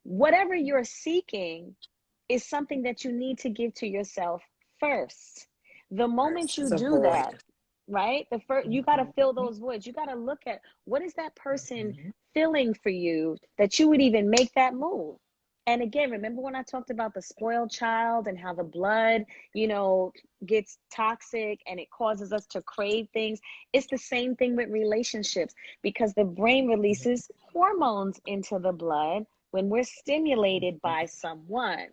whatever you're seeking is something that you need to give to yourself first. The moment you Versus a do that, void. right? The first you got to fill those voids. You got to look at what is that person Mhm. feeling for you that you would even make that move. And again, remember when I talked about the spoiled child and how the blood, gets toxic and it causes us to crave things? It's the same thing with relationships because the brain releases hormones into the blood when we're stimulated by someone.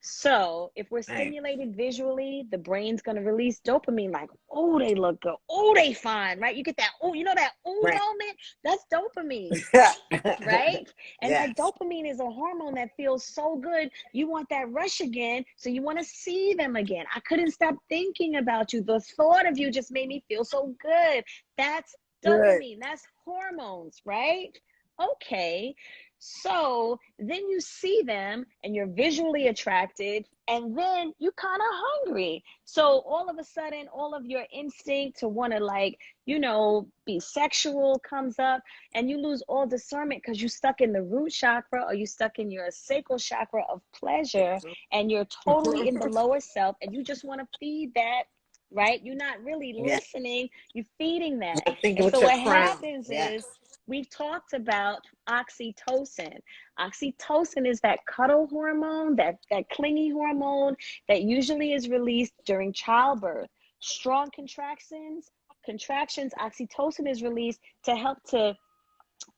So if we're Right. stimulated visually, the brain's going to release dopamine like, oh, they look good. Oh, they fine, right? You get that, oh, that oh Right. moment? That's dopamine, right? And that Yes. dopamine is a hormone that feels so good. You want that rush again. So you want to see them again. I couldn't stop thinking about you. The thought of you just made me feel so good. That's Good. dopamine. That's hormones, right? Okay. So then you see them and you're visually attracted, and then you kind of hungry. So all of a sudden, all of your instinct to want to, like, be sexual comes up, and you lose all discernment because you stuck in the root chakra, or you stuck in your sacral chakra of pleasure, and you're totally in the lower self, and you just want to feed that, right? You're not really Yeah. listening, you're feeding that. I'm thinking And so with your what crown. happens is, Yes. we've talked about oxytocin. Oxytocin is that cuddle hormone, that clingy hormone that usually is released during childbirth. Strong contractions, oxytocin is released to help to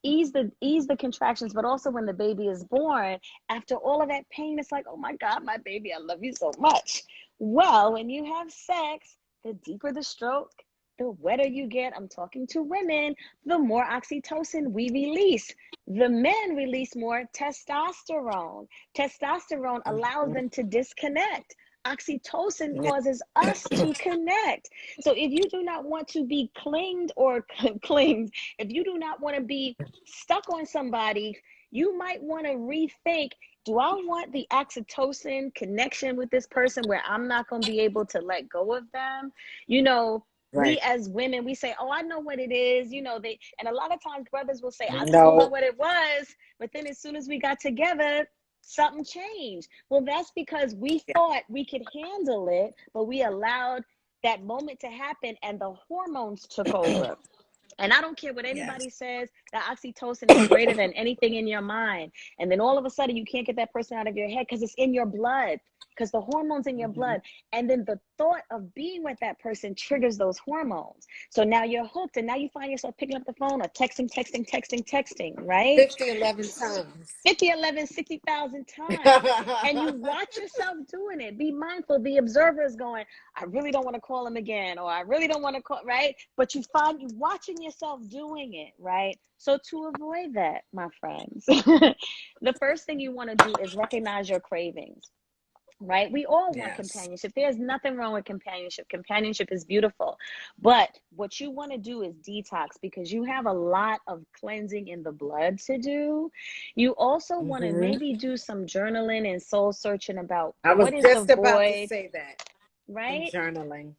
ease the contractions, but also when the baby is born, after all of that pain, it's like, oh my God, my baby, I love you so much. Well, when you have sex, the deeper the stroke, the wetter you get. I'm talking to women, the more oxytocin we release. The men release more testosterone. Testosterone allows them to disconnect. Oxytocin Yeah. causes us to connect. So if you do not want to be clinged or clinged, if you do not want to be stuck on somebody, you might want to rethink, do I want the oxytocin connection with this person where I'm not going to be able to let go of them? We Right. as women, we say, oh, I know what it is. And a lot of times brothers will say, I told her No. what it was. But then as soon as we got together, something changed. Well, that's because we Yeah. thought we could handle it, but we allowed that moment to happen and the hormones took over. And I don't care what Yes. anybody says, that oxytocin is greater than anything in your mind. And then all of a sudden, you can't get that person out of your head because it's in your blood, because the hormones in your Mm-hmm. blood. And then the thought of being with that person triggers those hormones. So now you're hooked, and now you find yourself picking up the phone or texting, right? 50, 11 times. 50, 11, 60,000 times. And you watch yourself doing it. Be mindful. The observer is going, I really don't want to call him again, or I really don't want to call, right? But you find you watching yourself doing it, right? So to avoid that, my friends, the first thing you want to do is recognize your cravings, right? We all want Yes. companionship. There's nothing wrong with companionship. Companionship is beautiful. But what you want to do is detox, because you have a lot of cleansing in the blood to do. You also want to Mm-hmm. maybe do some journaling and soul searching about I was what is the just about to void, say that. Some right? journaling.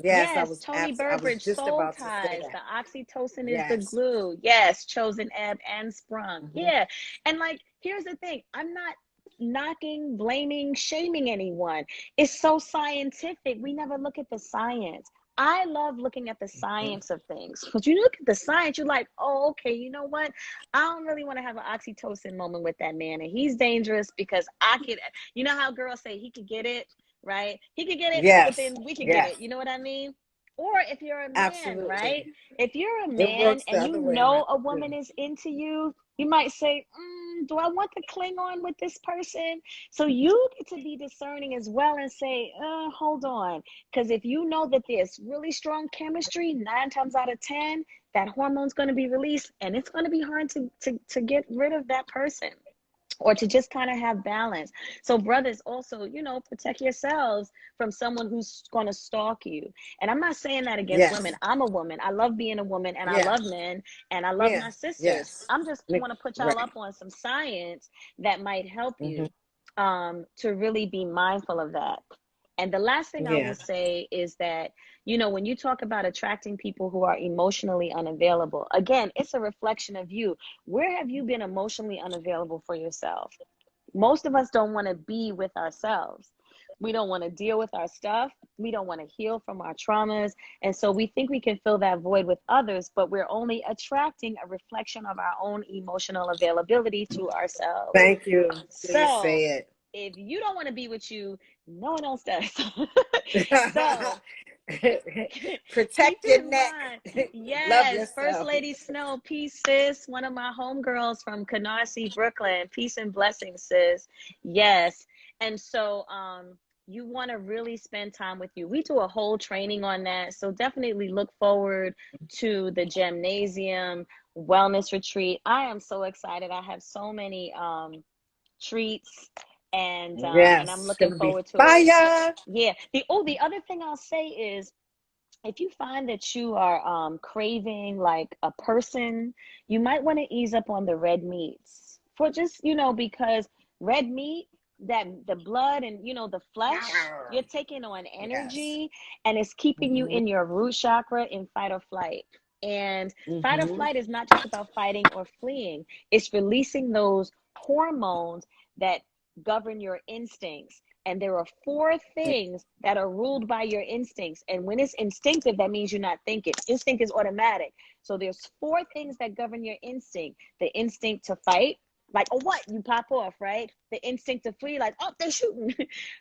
Yes, Yes, Tony I was Burbridge, just Soul about to say Ties. that. The oxytocin is the Yes. glue. Yes, chosen ebb and sprung. Mm-hmm. Yeah. And like, here's the thing, I'm not knocking, blaming, shaming anyone. It's so scientific. We never look at the science. I love looking at the Mm-hmm. science of things. Because you look at the science, you're like, oh, okay, you know what? I don't really want to have an oxytocin moment with that man. And he's dangerous because you know how girls say he could get it, right? He could get it, but Yes. then we could get Yes. it. You know what I mean? Or if you're a man, Absolutely. right? If you're a It man works the and you other way around know a too. woman is into you, you might say, do I want to cling on with this person? So you get to be discerning as well and say, hold on. Because if you know that there's really strong chemistry, 9 times out of 10, that hormone's going to be released, and it's going to be hard to get rid of that person, or to just kind of have balance. So brothers also, protect yourselves from someone who's going to stalk you. And I'm not saying that against Yes. women. I'm a woman. I love being a woman, and I Yeah. love men, and I love Yeah. my sisters. Yes. I'm just want to put y'all Right. up on some science that might help Mm-hmm. you to really be mindful of that. And the last thing I will Yeah. say is that, when you talk about attracting people who are emotionally unavailable, again, it's a reflection of you. Where have you been emotionally unavailable for yourself? Most of us don't want to be with ourselves. We don't want to deal with our stuff. We don't want to heal from our traumas. And so we think we can fill that void with others, but we're only attracting a reflection of our own emotional availability to ourselves. Thank you. Please So say if you don't want to be with you, no one else does. it. So Keep Protect your in neck. mind, Love yes, First yourself. Lady Snow, peace, sis. One of my homegirls from Canarsie, Brooklyn. Peace and blessings, sis. Yes. And so you want to really spend time with you. We do a whole training on that. So definitely look forward to the gymnasium wellness retreat. I am so excited. I have so many treats and I'm Yes, it's looking gonna be forward to it. fire. Yeah. The other thing I'll say is if you find that you are craving like a person, you might want to ease up on the red meats for just, because red meat, that the blood and, the flesh, you're taking on Yes. energy and it's keeping you Mm-hmm. in your root chakra in fight or flight. And fight or Mm-hmm. flight is not just about fighting or fleeing, it's releasing those hormones that govern your instincts. And there are four things that are ruled by your instincts. And when it's instinctive, that means you're not thinking. Instinct is automatic. So there's four things that govern your instinct. The instinct to fight, like, oh, what? You pop off, right? The instinct to flee, like, oh, they're shooting.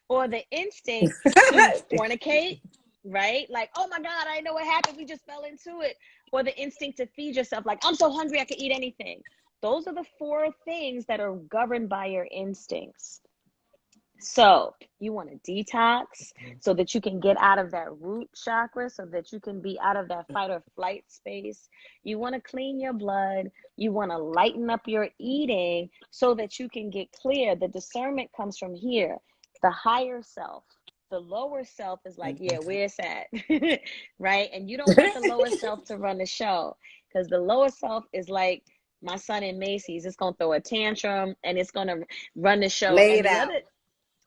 Or the instinct to fornicate, right? Like, oh my God, I didn't know what happened. We just fell into it. Or the instinct to feed yourself, like, I'm so hungry, I could eat anything. Those are the four things that are governed by your instincts. So you want to detox so that you can get out of that root chakra, so that you can be out of that fight or flight space. You want to clean your blood. You want to lighten up your eating so that you can get clear. The discernment comes from here, the higher self. The lower self is like, yeah, where's that? Right? And you don't want the lower self to run the show because the lower self is like my son in Macy's. It's going to throw a tantrum and it's going to run the show. Lay And it out.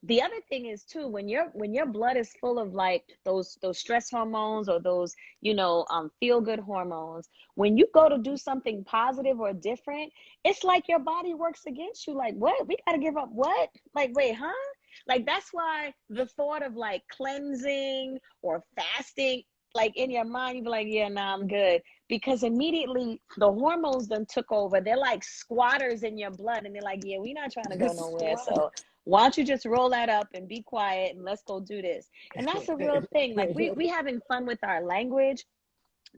the other thing is too, when your blood is full of like those stress hormones or those feel good hormones, when you go to do something positive or different, it's like your body works against you. Like, what, we got to give up what? Like, wait, huh? Like, that's why the thought of like cleansing or fasting, like in your mind you be like, yeah, nah, I'm good, because immediately the hormones then took over. They're like squatters in your blood and they're like, yeah, we're not trying to go nowhere, so why don't you just roll that up and be quiet and let's go do this? And that's a real thing. Like we having fun with our language,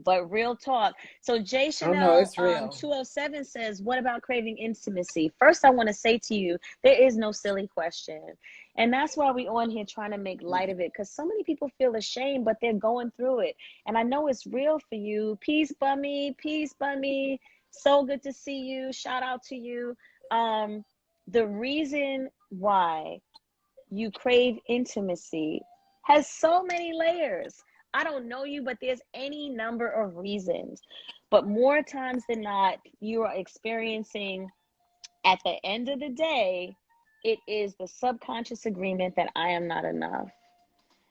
but real talk. So Jay Oh no, Chanel it's real. 207 says, what about craving intimacy? First, I want to say to you, there is no silly question. And that's why we on here trying to make light of it, because so many people feel ashamed, but they're going through it. And I know it's real for you. Peace, Bummy. Peace, Bummy. So good to see you. Shout out to you. The reason why you crave intimacy has so many layers. I don't know you, but there's any number of reasons. But more times than not, you are experiencing, at the end of the day, it is the subconscious agreement that I am not enough.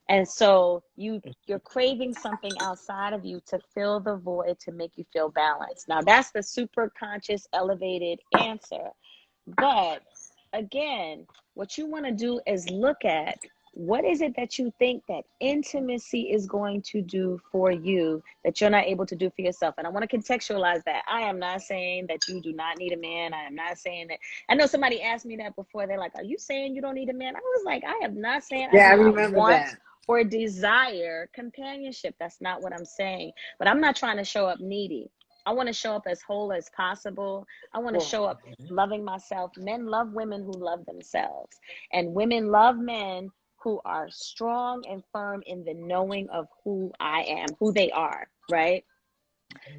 And so you're craving something outside of you to fill the void, to make you feel balanced. Now that's the super conscious elevated answer. But again, what you want to do is look at what is it that you think that intimacy is going to do for you that you're not able to do for yourself. And I want to contextualize that. I am not saying that you do not need a man. I am not saying that. I know somebody asked me that before. They're like, are you saying you don't need a man? I was like, I am not saying I Yeah, do I not remember want that. or desire companionship. That's not what I'm saying. But I'm not trying to show up needy. I want to show up as whole as possible. I want to Well, show up loving myself. Men love women who love themselves, and women love men who are strong and firm in the knowing of who I am, who they are, right?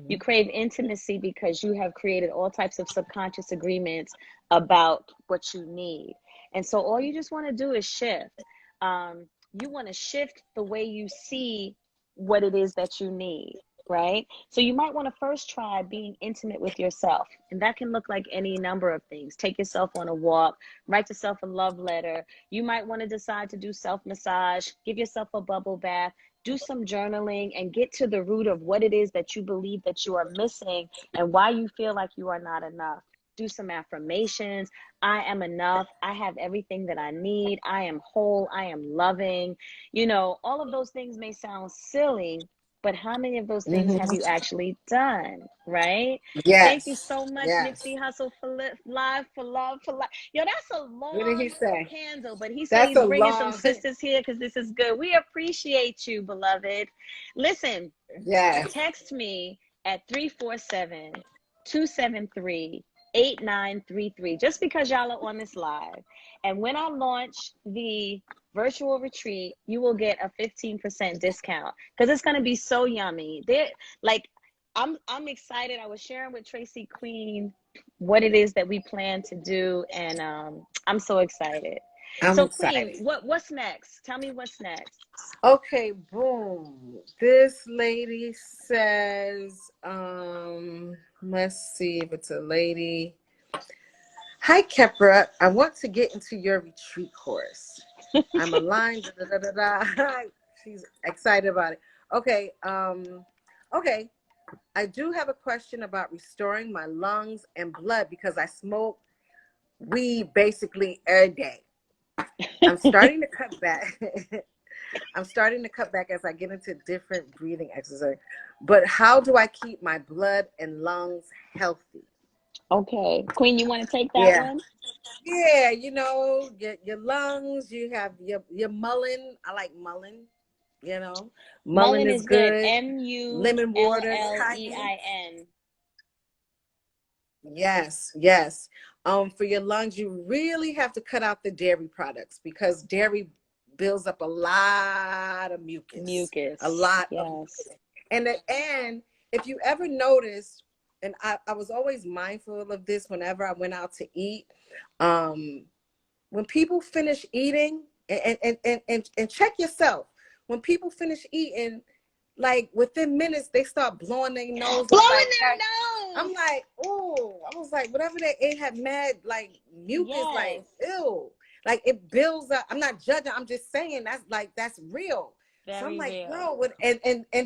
You crave intimacy because you have created all types of subconscious agreements about what you need. And so all you just want to do is shift. You want to shift the way you see what it is that you need, right? So you might want to first try being intimate with yourself. And that can look like any number of things. Take yourself on a walk, write yourself a love letter. You might want to decide to do self massage, give yourself a bubble bath, do some journaling, and get to the root of what it is that you believe that you are missing and why you feel like you are not enough. Do some affirmations. I am enough. I have everything that I need. I am whole. I am loving. All of those things may sound silly, but how many of those things have Mm-hmm. you actually done, right? Thank you Yes. so much, Yes. Nipsey Hustle, for live, for love, for life. Yo, that's a What did long he say? handle, but he said That's he's a bringing some long. sisters here because this is good. We appreciate you, beloved. Listen, Yes. text me at 347-273-8933, just because y'all are on this live. And when I launch the virtual retreat, you will get a 15% discount because it's going to be so yummy. Like, I'm excited. I was sharing with Tracy Queene what it is that we plan to do, and I'm so excited. I'm So, Queen, excited. what's next? Tell me what's next. Okay, boom. This lady says, let's see if it's a lady. Hi, Kepra. I want to get into your retreat course. I'm aligned. Da, da, da, da, da. She's excited about it. Okay. Okay. I do have a question about restoring my lungs and blood because I smoke weed basically every day. I'm starting to cut back. I'm starting to cut back as I get into different breathing exercises. But how do I keep my blood and lungs healthy? Okay, Queen, you want to take that Yeah. one? Yeah, your lungs, you have your mullein. I like mullein, you know. Mullein Mullen is is good. good. Mullein. Lemon water, cayenne. Yes, yes. For your lungs, you really have to cut out the dairy products because dairy builds up a lot of mucus, a Mucus. lot of Yes. mucus. And if you ever noticed, and I was always mindful of this whenever I went out to eat, um, when people finish eating, and check yourself, when people finish eating, like within minutes, they start blowing their nose up Blowing like their that. nose. I'm like, oh, I was like, whatever they ate had mad like mucus, like Yes. ew, like it builds up. I'm not judging. I'm just saying that's real. So I'm Very like, real. yo, and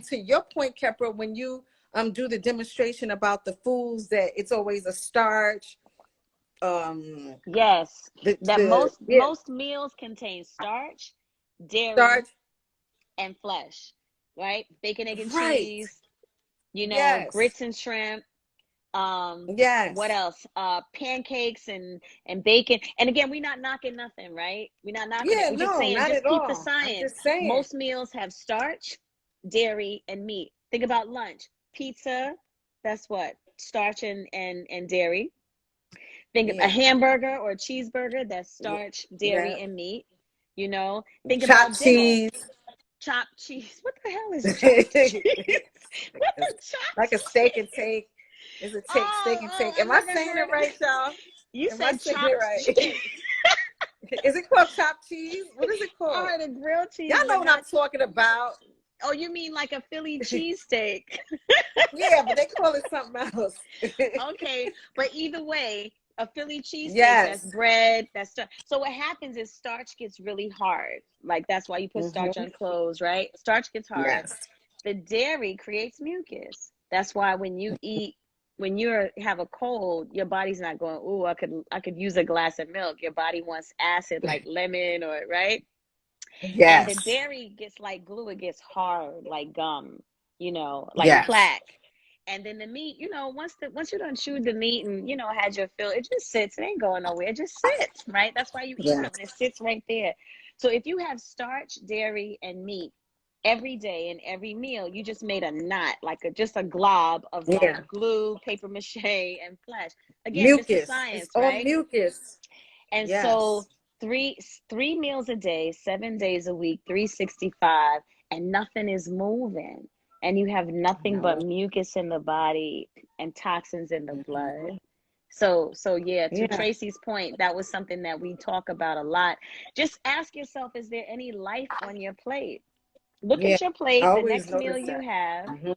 to your point, Kepra, when you do the demonstration about the foods that it's always a starch, um, Yes. That the yeah, most meals contain starch, dairy, starch, and flesh. Right? Bacon, egg, and right? cheese. Yes, Grits and shrimp. um what yes, else, pancakes and bacon. And again, we're not knocking nothing, right? We're not knocking it. yeah, We're just no, saying, not just at peep the all. I'm science. just saying, Most meals have starch, dairy, and meat. Think about lunch. Pizza, that's what, starch and dairy. Think of a yeah, hamburger or a cheeseburger, that's starch, yeah, dairy, and meat. you know think about chopped dinner. cheese. Chopped cheese. What the hell is chopped cheese? What is Like a chopped steak and cheese? take. It's a take, steak and Oh, take. I've Am I never saying it heard of. right, y'all? You Am I said saying it chopped cheese. right? Is it called chopped cheese? What is it I called? heard a grilled Y'all cheese, know but what I'm not. talking about. Oh, you mean like a Philly cheesesteak? Yeah, but they call it something else. Okay, but either way, a Philly cheesesteak, that's Yes. bread, that's starch. So what happens is starch gets really hard. Like, that's why you put starch Mm-hmm. on clothes, right? Starch gets hard. Yes. The dairy creates mucus. That's why when you have a cold, your body's not going, "Ooh, I could use a glass of milk." Your body wants acid, like lemon, or right? And the Yes. dairy gets like glue, it gets hard like gum, like Yes. plaque. And then the meat, once you done chewed the meat and had your fill, it just sits. It ain't going nowhere. It just sits, right? That's why you eat Yes. it. It sits right there. So if you have starch, dairy, and meat every day in every meal, you just made a knot, like just a glob of like Yeah. glue, paper mache, and flesh. Again, just the Mucus. It's science, all right? mucus. And so Yes. three meals a day, 7 days a week, 365, and nothing is moving. And you have nothing but No. mucus in the body and toxins in the blood. So yeah, to Yeah. Tracy's point, that was something that we talk about a lot. Just ask yourself, is there any life on your plate? Look Yeah. at your I plate, the always next meal notice you that. have. Mhm.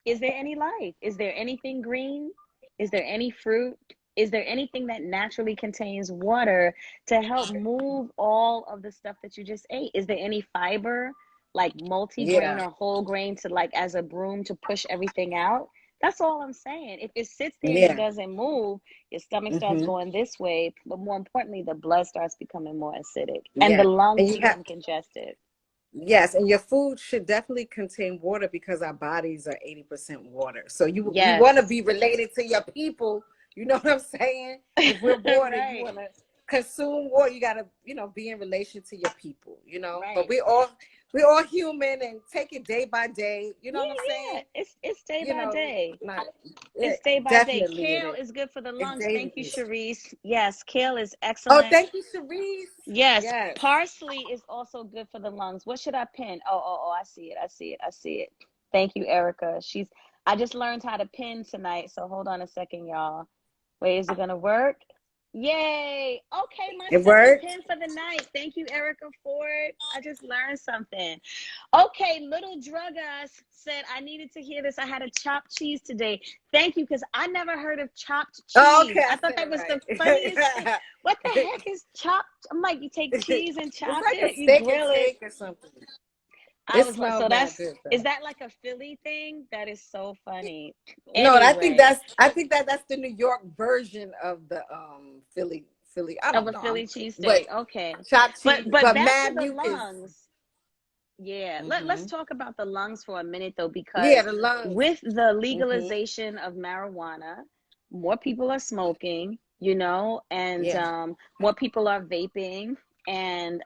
Is there any life? Is there anything green? Is there any fruit? Is there anything that naturally contains water to help move all of the stuff that you just ate? Is there any fiber, like multi-grain Yeah. or whole grain, to like as a broom to push everything out? That's all I'm saying. If it sits there and it Yeah. doesn't move, your stomach starts Hmm. going this way, but more importantly, the blood starts becoming more acidic and the Yeah. lungs And you have become congested. Yes, and your food should definitely contain water because our bodies are 80% water. So you want to Yes. be related to your people. You know what I'm saying? If we're water, you Right. want to consume water. You got to, be in relation to your people. But Right. we're all human and take it day by day. You know Yeah, what I'm yeah. saying? It's day by day. Not It's day by day. definitely it Kale is. is good for the It lungs. Thank you, days. Sharice. Yes, kale is Oh, excellent. thank you, Sharice. Yes, Yes. parsley is also good for the lungs. What should I pin? Oh, I see it. I see it. I see it. Thank you, Erica. I just learned how to pin tonight, so hold on a second, y'all. Wait, is it gonna work? Yay! Okay, my It second worked. pin for the night. Thank you, Erica Ford. I just learned something. Okay, Little Drug Us said I needed to hear this. I had a chopped cheese today. Thank you, because I never heard of chopped Oh, cheese. okay, I I thought said that was the funniest thing. it What the right. heck is chopped? I'm like, you take cheese and It's chop like a it, you steak and grill it. shake or something. I It was like, smells so mad that's good is though. that like a Philly thing? That is so funny. No, and Anyway, I think that's the New York version of the Philly. I of don't a know. Philly cheesesteak. But Okay. chopped cheese, But but back to mad the mucus. lungs. Yeah, let's Hmm. talk about the lungs for a minute though, Yeah, because the lungs. with the Hmm. legalization of marijuana, more people are smoking, and Yeah. more people are vaping, and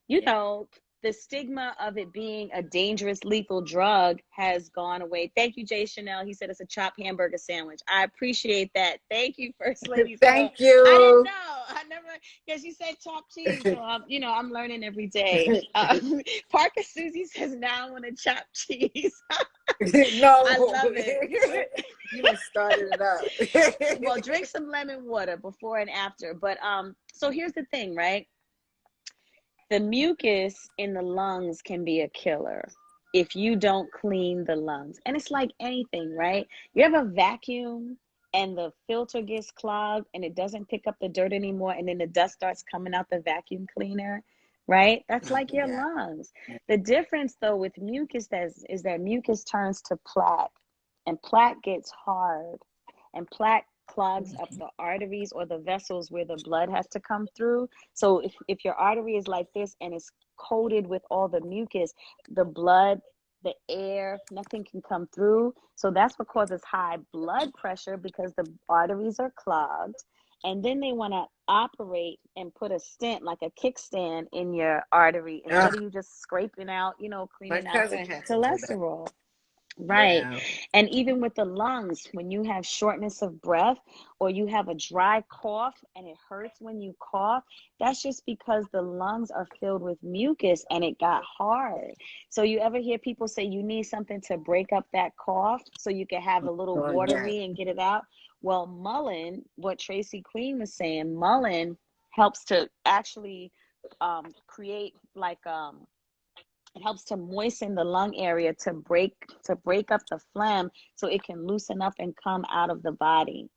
you know, the stigma of it being a dangerous, lethal drug has gone away. Thank you, Jay Chanel. He said it's a chopped hamburger sandwich. I appreciate that. Thank you, First Lady. So Thank I didn't you. know. I never, because you said chopped cheese, so I'm learning every day. Parker Susie says now I want to chop cheese. I No, love it. you done started it up. Well, drink some lemon water before and after. But so here's the thing, right? The mucus in the lungs can be a killer if you don't clean the lungs. And it's like anything, right? You have a vacuum and the filter gets clogged and it doesn't pick up the dirt anymore, and then the dust starts coming out the vacuum cleaner, right? That's Oh like your yeah. lungs. The difference though with mucus is that mucus turns to plaque, and plaque gets hard, and plaque clogs up the arteries or the vessels where the blood has to come through. So if your artery is like this and it's coated with all the mucus, the blood, the air, nothing can come through. So that's what causes high blood pressure, because the arteries are clogged. And then they want to operate and put a stent, like a kickstand, in your artery instead of Ugh, you just scraping out, my cleaning out the cousin had to do that. cholesterol. Right. Yeah. And even with the lungs, when you have shortness of breath or you have a dry cough and it hurts when you cough, that's just because the lungs are filled with mucus and it got hard. So you ever hear people say you need something to break up that cough so you can have a little Oh yeah. watery and get it out? Well, mullein, what Tracy Queen was saying, mullein helps to actually create like it helps to moisten the lung area to break up the phlegm so it can loosen up and come out of the body.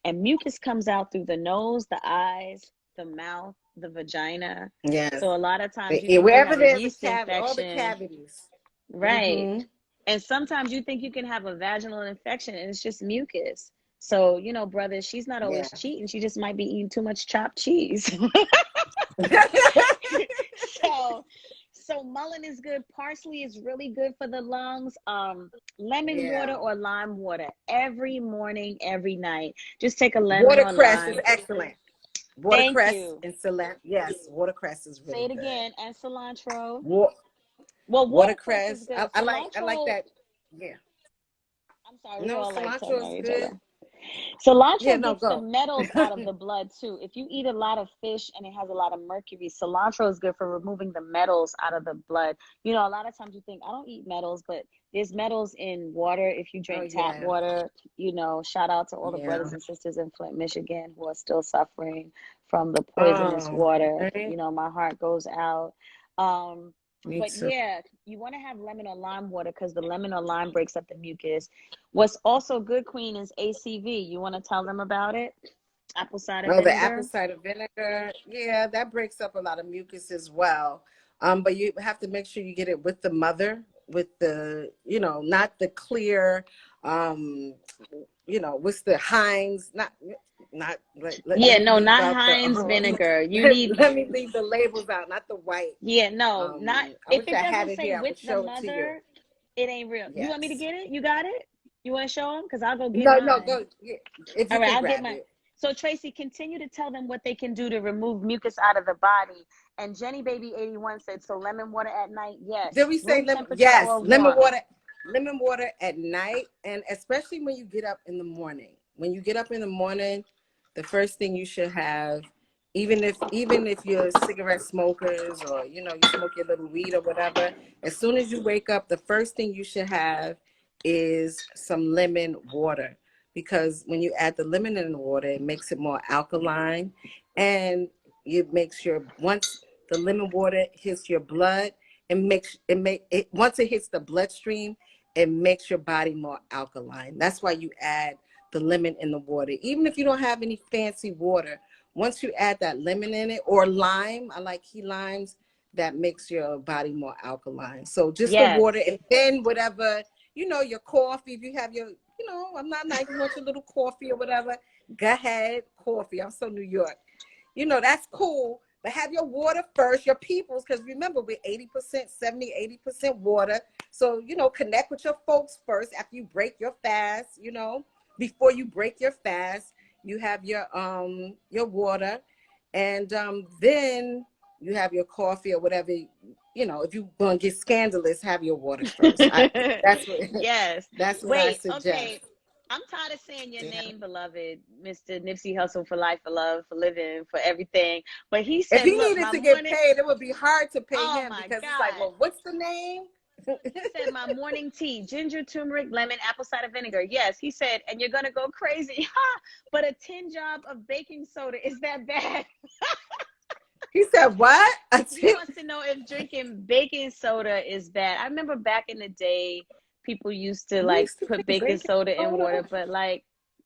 And mucus comes out through the nose, the eyes, the mouth, the vagina. Yes. So a lot of times you Yeah, think you wherever have a there's a yeast cavity, all the infection, cavities. right? Hmm. And sometimes you think you can have a vaginal infection and it's just mucus. So, brother, she's not Yeah. always cheating. She just might be eating too much chopped cheese. so mullein is good. Parsley is really good for the lungs. Lemon water Yeah. or lime water every morning, every night. Just take a lemon or Watercress is lime. excellent. Thank Watercress you. and cilantro. Yes, watercress is Say really it good. again. And cilantro. Wa- Well, watercress is Watercress. good. I like Cilantro, that. Yeah. I'm sorry, we No, all like talking cilantro is over each good. other. Yeah, Cilantro no, gets the go. metals out of the blood too. If you eat a lot of fish and it has a lot of mercury, cilantro is good for removing the metals out of the blood. A lot of times you think, I don't eat metals, but there's metals in water if you Oh drink tap yeah. water. Shout out to all the Yeah. brothers and sisters in Flint, Michigan who are still suffering from the poisonous Oh, water. right. My heart goes out. Um, Me but too. yeah, you want to have lemon or lime water because the lemon or lime breaks up the mucus. What's also good, Queen, is ACV. You want to tell them about it? Apple cider Oh, the apple vinegar. cider vinegar. Yeah, that breaks up a lot of mucus as well. But you have to make sure you get it with the mother, with the, not the clear, um, what's the Heinz, not, Yeah, me no, leave not out the Heinz vinegar. You need, let me leave the labels out, not the white. yeah, no, not, I if wish I it had doesn't it say here. I with would the show it to you. mother, it ain't real. You want me to Yes. get it? You got it? You want to show them? Because I'll go get No, mine. go. Yeah, if All you right, can I'll get grab mine. it. So Tracy, continue to tell them what they can do to remove mucus out of the body. And Jenny Baby 81 said, so lemon water at night? Did Yes. we say Room lemon? temperature Yes, or warm? lemon water at night, and especially when you get up in the morning. When you get up in the morning, the first thing you should have, even if you're cigarette smokers or you smoke your little weed or whatever, as soon as you wake up, the first thing you should have is some lemon water, because when you add the lemon in the water, it makes it more alkaline, and it makes your once the lemon water hits your blood, once it hits the bloodstream, it makes your body more alkaline. That's why you add the lemon in the water. Even if you don't have any fancy water, once you add that lemon in it, or lime, I like key limes, that makes your body more alkaline. So just the water, Yes. and then whatever, your coffee, if you have your, I'm not nice, you want your little coffee or whatever, go ahead, coffee. I'm so New York. That's cool. But have your water first, your peoples, because remember, we're 80%, 70, 80% water. So, connect with your folks first after you break your fast, before you break your fast, you have your water, and then you have your coffee or whatever. If you're gonna get scandalous, have your water first. That's what Yes. that's what I Wait, suggest. okay. I'm tired of saying your Yeah. name, beloved, Mr. Nipsey Hustle, for life, for love, for living, for everything. But he If said, he look, needed my to get morning, paid, it would be hard to pay oh him, my because it's like, God. well, what's the name? He said, my morning tea, ginger, turmeric, lemon, apple cider vinegar. Yes, he said, and you're going to go crazy. But a tin job of baking soda, is that bad? He said, what? He wants to know if drinking baking soda is bad. I remember back in the day, people used to We like used to put drink baking baking soda in soda. water, but like,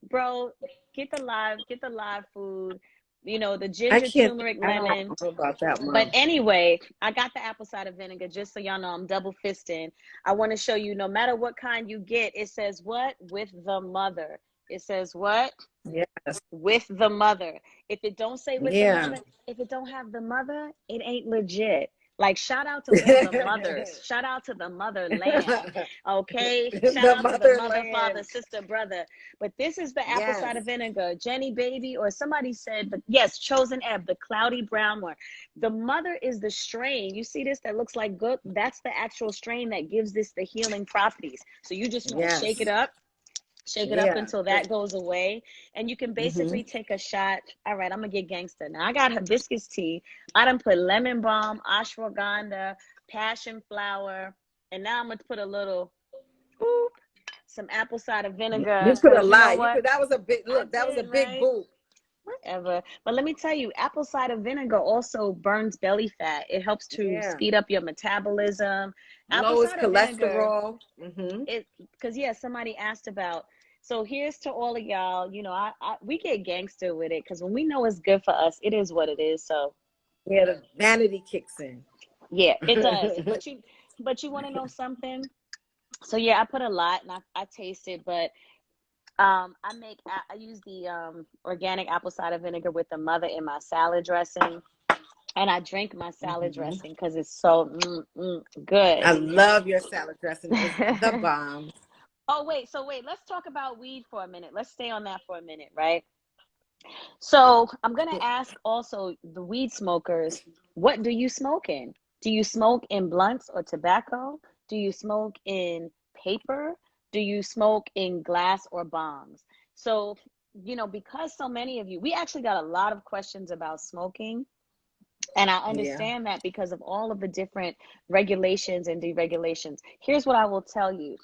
bro, get the live food, the I ginger, can't. turmeric, I don't lemon. know about that But one. anyway, I got the apple cider vinegar just so y'all know I'm double fisting. I want to show you no matter what kind you get, it says what? With the mother. It says what? Yes. With the mother. If it don't say with the Yeah. mother, if it don't have the mother, it ain't legit. Like, shout out to all the mothers. Shout out to the motherland. Okay. Shout The out to the mother, father, motherland. sister, brother. But this is the apple Yes. cider vinegar. Jenny Baby, or somebody said, but yes, Chosen Ebb, the cloudy brown one. The mother is the strain. You see this that looks like gook? That's the actual strain that gives this the healing properties. So you just want to shake it Yes. up. Shake it up Yeah. until that goes away. And you can Mm-hmm. basically take a shot. All right, I'm going to get gangster. Now, I got hibiscus tea. I done put lemon balm, ashwagandha, passion flower. And now I'm going to put a little, boop, some apple cider You vinegar. put a Because you know lot. what? That was a big I look. That was a did, big right? boot. Whatever. But let me tell you, apple cider vinegar also burns belly fat. It helps to Yeah. speed up your metabolism. Apple Lowers cider vinegar, cholesterol. Mm-hmm. it, because yeah, somebody asked about, so here's to all of y'all, we get gangster with it because when we know it's good for us, it is what it is. So Yeah, the vanity kicks in. yeah, it does. But you want to know something? So yeah, I put a lot and I taste it, but I use the organic apple cider vinegar with the mother in my salad dressing, and I drink my salad Mm-hmm. dressing because it's so good. I love your salad dressing. It's the bomb. Oh wait, so wait, let's talk about weed for a minute. Let's stay on that for a minute, right? So I'm gonna ask also the weed smokers, what do you smoke in? Do you smoke in blunts or tobacco? Do you smoke in paper? Do you smoke in glass or bongs? So, because so many of you, we actually got a lot of questions about smoking. And I Yeah. understand that because of all of the different regulations and deregulations. Here's what I will tell you: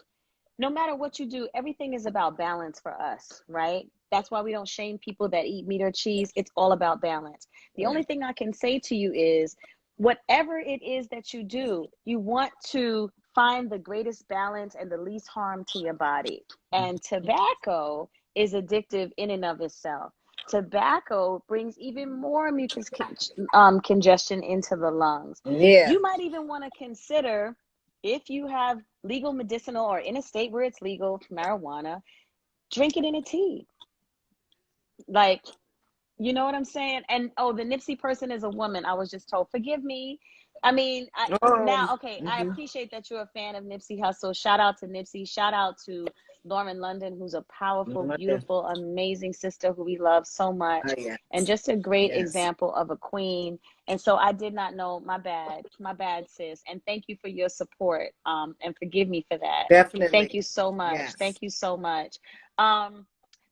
no matter what you do, everything is about balance for us, right? That's why we don't shame people that eat meat or cheese. It's all about balance. The Yeah. only thing I can say to you is whatever it is that you do, you want to find the greatest balance and the least harm to your body. And tobacco is addictive in and of itself. Tobacco brings even more mucus congestion into the lungs. Yeah. You might even want to consider, if you have legal medicinal or in a state where it's legal marijuana, drink it in a tea. Like, you know what I'm saying? And oh, the Nipsey person is a woman. I was just told. Forgive me. I mean, now, okay, I Mm-hmm. appreciate that you're a fan of Nipsey Hussle. Shout out to Nipsey. Shout out to Lauren London, who's a powerful, beautiful, amazing sister who we love so Oh much, yes, and just a great yes, example of a queen. And so I did not know. My bad, sis. And thank you for your support. And forgive me for that. Thank definitely, you so much. yes, Thank you so much. Um,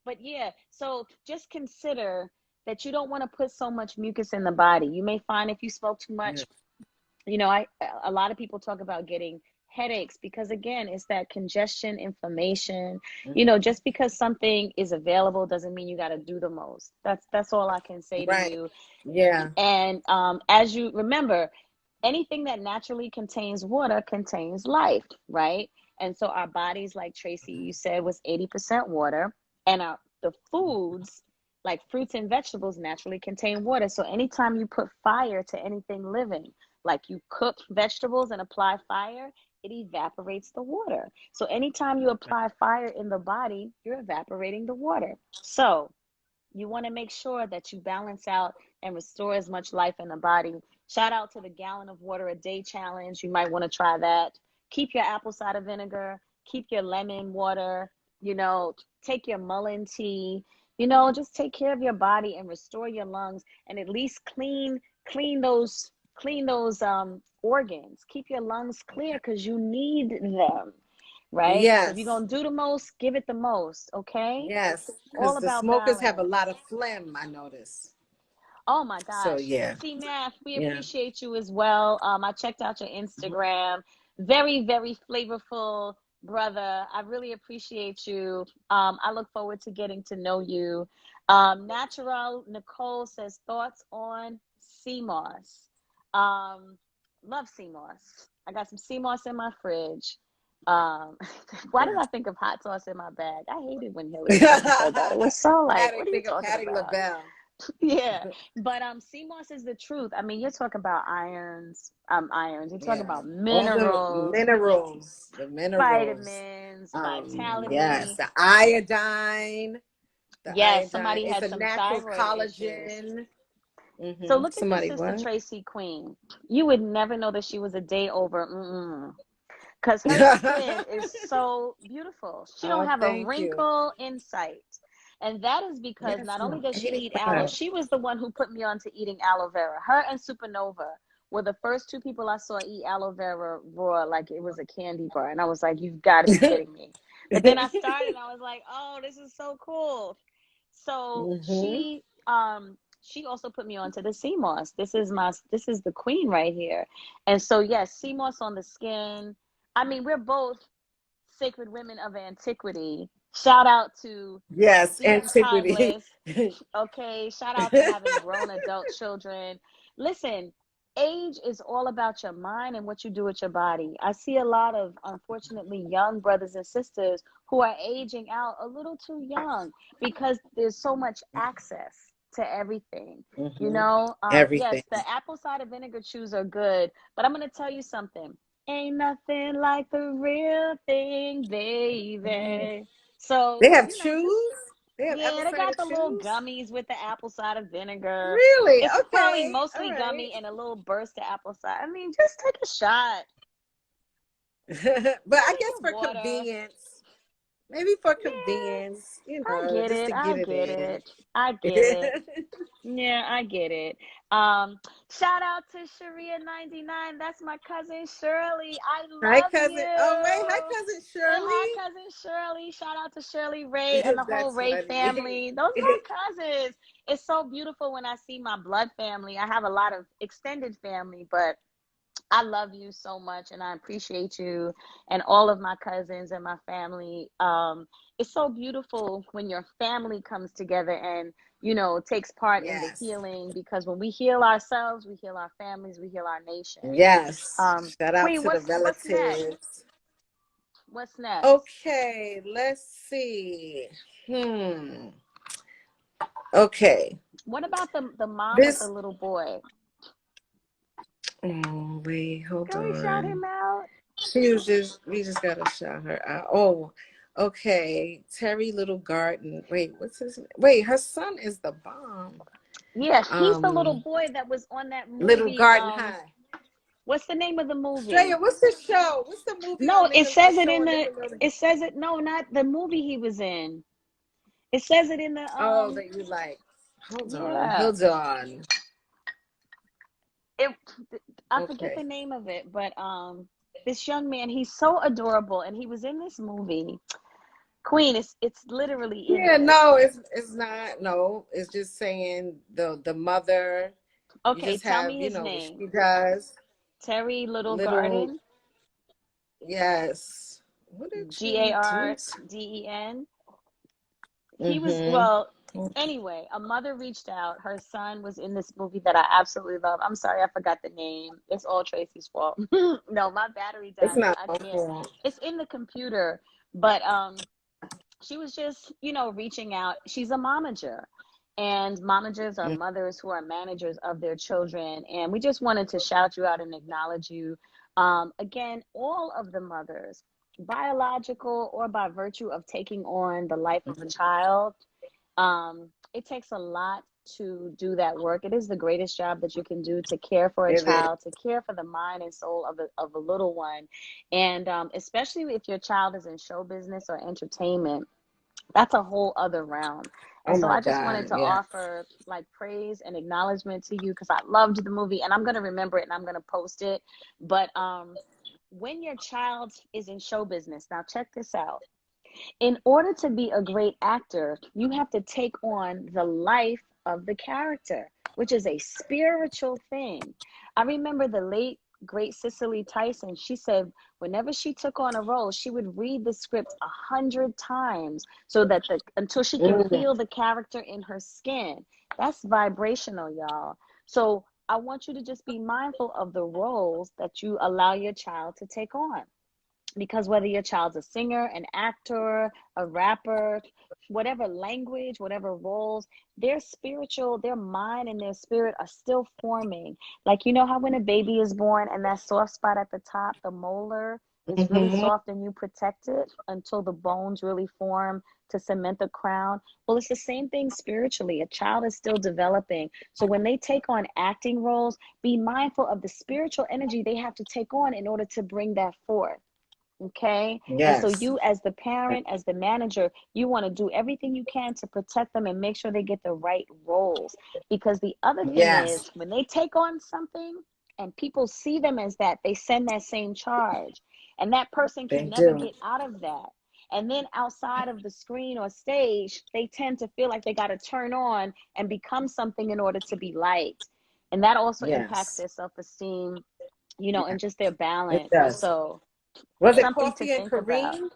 but yeah, so just consider that you don't want to put so much mucus in the body. You may find if you smoke too yes. much, you know, I a lot of people talk about getting headaches because again, it's that congestion, inflammation. You know, just because something is available doesn't mean you got to do the most. That's all I can say to Right, you. yeah, And as you remember, anything that naturally contains water contains life, right? And so our bodies, like Tracy, you said, was 80% water, and the foods like fruits and vegetables naturally contain water. So anytime you put fire to anything living, like you cook vegetables and apply fire, it evaporates the water. So anytime you apply fire in the body, you're evaporating the water. So you want to make sure that you balance out and restore as much life in the body. Shout out to the gallon of water a day challenge. You might want to try that. Keep your apple cider vinegar, keep your lemon water, you know, take your mullein tea, you know, just take care of your body and restore your lungs and at least clean those organs. Keep your lungs clear because you need them, right? So if you're yes, gonna do the most, give it the most, okay? yes. All Because the about smokers have a lot balance. of phlegm, I notice. Oh my So gosh. yeah, See, Math, we yeah. appreciate you as well. I checked out your Instagram. Very, very flavorful brother. I really appreciate you. I look forward to getting to know you. Natural Nicole says thoughts on sea moss. Um, love sea moss. I got some sea moss in my fridge. Um, why did Yeah. I think of hot sauce in my bag? I hated when Hillary Clinton said that. It was so like, Patty, what are you think of talking Patty about? LaBelle. Yeah, but CMOS is the truth. I mean, you're talking about irons. You're talking Yeah, about all the minerals, minerals, the minerals. vitamins, Yes, vitality. the iodine. The Yes, iodine. somebody It's had a some natural thyroid issues. collagen. So look at this Somebody sister what? Tracy Queen. You would never know that she was a day over. Because her skin is so beautiful. She don't Oh, have a thank you. wrinkle in sight. And that is because Yes, not only I'm does she eat aloe, 85. she was the one who put me on to eating aloe vera. Her and Supernova were the first two people I saw eat aloe vera raw like it was a candy bar. And I was like, you've got to be kidding me. But then I started and I was like, oh, this is so cool. So hmm she also put me onto the sea moss. This is the queen right here. And so yes, sea moss on the skin. I mean, we're both sacred women of antiquity. Shout out to Yes, being antiquity. timeless. Okay. Shout out to having grown adult children. Listen, age is all about your mind and what you do with your body. I see a lot of, unfortunately, young brothers and sisters who are aging out a little too young because there's so much access to everything. You hmm know, yes, Everything. the apple cider vinegar chews are good, but I'm going to tell you something. Ain't nothing like the real thing, baby. So, They have you know, just chews. They have yeah, apple they got cider the little chews. gummies with the apple cider vinegar. Really? It's probably Okay. All mostly right. gummy and a little burst of apple cider. I mean, just take a shot. But Put I it guess in for your water. convenience, maybe for Yeah, convenience, I get just it. to I get get it it. I get it. Yeah, I get it. Um, Shout out to Sharia99. That's my cousin Shirley. I Hi, love cousin. Oh, wait. Hi, you. cousin Say hi, Shirley. cousin Shirley. Shout out to Shirley Ray and the whole That's Ray funny. family. Those are my cousins. It's so beautiful when I see my blood family. I have a lot of extended family, but I love you so much and I appreciate you and all of my cousins and my family. It's so beautiful when your family comes together and, you know, takes part in the Yes. healing because when we heal ourselves, we heal our families, we heal our nation. Yes. Shout out Queen, to the what's next? relatives. What's next? Okay, let's see. Hmm. Okay. What about the mom with the This. little boy? Oh, wait. Hold Can we shout on. him out? We just gotta shout her out. Oh. Okay, Terry Little Garden. Wait, what's his name? Wait, her son is the bomb. Yeah, he's the little Um, boy that was on that Little movie. Garden High. What's the name of the movie? Straya, what's the show? What's the movie No, on it a says it show in on the. Nickelodeon? It says it. No, not the movie he was in. It says it in the. Oh, that you like. Hold on, Yeah. hold on. It. I forget the Okay. name of it, but this young man, he's so adorable, and he was in this movie. Queen, it's literally in Yeah, there. no, it's not. No, it's just saying the mother. You Okay, just tell have, me his what name. she does. Terry Little Little, Garden. yes. What did you do? Garden. He was, Mm-hmm. well, anyway, a mother reached out. Her son was in this movie that I absolutely love. I'm sorry, I forgot the name. It's all Tracy's fault. No, my battery It's died, so not I my can't. fault. It's in the computer, but she was just, reaching out. She's a momager. And momagers are mothers who are managers of their children. And we just wanted to shout you out and acknowledge you. Again, all of the mothers, biological or by virtue of taking on the life of a child, it takes a lot to do that work. It is the greatest job that you can do, to care for a It is. child, to care for the mind and soul of a little one. And especially if your child is in show business or entertainment, that's a whole other realm. And Oh so my I just wanted God. to Yeah. offer like praise and acknowledgement to you, because I loved the movie and I'm going to remember it and I'm going to post it. But when your child is in show business, now check this out. In order to be a great actor, you have to take on the life of the character, which is a spiritual thing. I remember the late, great Cicely Tyson. She said whenever she took on a role, she would read the script 100 times so that until she can Mm, feel the character in her skin. That's vibrational, y'all. So I want you to just be mindful of the roles that you allow your child to take on, because whether your child's a singer, an actor, a rapper, whatever language, whatever roles, their spiritual, their mind and their spirit are still forming. Like, how when a baby is born and that soft spot at the top, the molar, is really mm-hmm. soft and you protect it until the bones really form to cement the crown. Well, it's the same thing spiritually. A child is still developing. So when they take on acting roles, be mindful of the spiritual energy they have to take on in order to bring that forth. Okay. And so Yes. you, as the parent, as the manager, you want to do everything you can to protect them and make sure they get the right roles. Because the other thing Yes. is, when they take on something and people see them as that, they send that same charge. And that person They can never do. get out of that. And then outside of the screen or stage, they tend to feel like they got to turn on and become something in order to be liked. And that also impacts Yes. their self esteem, Yeah. and just their It balance. does. So Was it something to Coffee and think about. Kareem?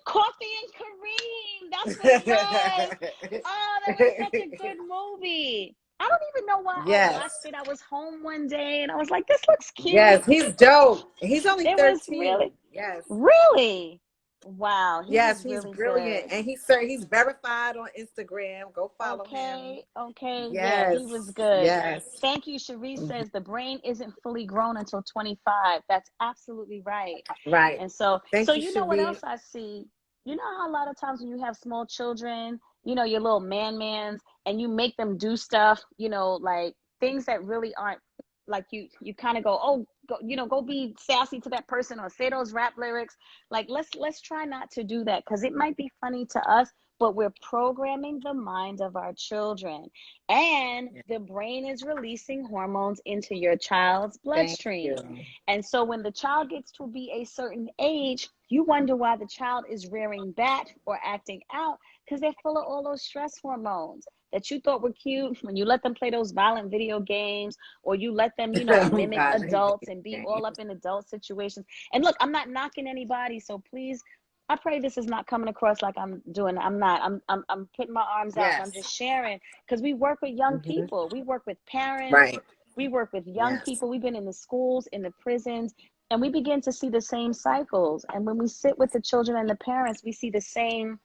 Coffee and Kareem. That's what it was. Oh, that was such a good movie. I don't even know why I watched Yes. it. I was home one day and I was like, this looks cute. Yes. He's dope. He's only It was 13. really, Yes. really, wow, he Yes, was he's really brilliant. good. And he's verified on Instagram. Go follow him. Okay, okay, yeah, he was Yes. good. Yes. Thank you. Cherie Mhm. says the brain isn't fully grown until 25. That's absolutely right. Right. And so Thank you, you know what Cherie. else I see? You know how a lot of times when you have small children, your little mans, and you make them do stuff, like things that really aren't, like, you kind of go, oh, go, go be sassy to that person or say those rap lyrics. Like, let's try not to do that, because it might be funny to us, but we're programming the mind of our children. And Yeah. the brain is releasing hormones into your child's Thank you. bloodstream. And so when the child gets to be a certain age, you wonder why the child is rearing back or acting out, because they're full of all those stress hormones that you thought were cute when you let them play those violent video games, or you let them, Oh mimic God, I adults hate and be games. all up in adult situations. And look, I'm not knocking anybody, so please, I pray this is not coming across like I'm doing. I'm not. I'm putting my arms out and I'm Yes. just sharing, because we work with young Hmm. people. We work with parents. Right. We work with young Yes. people. We've been in the schools, in the prisons, and we begin to see the same cycles. And when we sit with the children and the parents, we see the same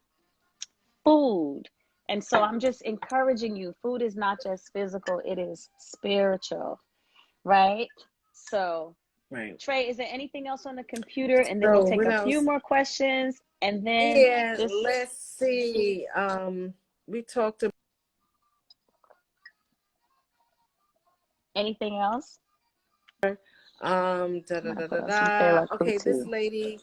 food. And so I'm just encouraging you. Food is not just physical; it is spiritual, right? So Right. Trey, is there anything else on the computer? And then we'll So take what a few else? more questions And then Yeah, this, let's see. We talked about anything else? da I'm da gonna da put da on some da. Fela Okay, this Kuti. lady.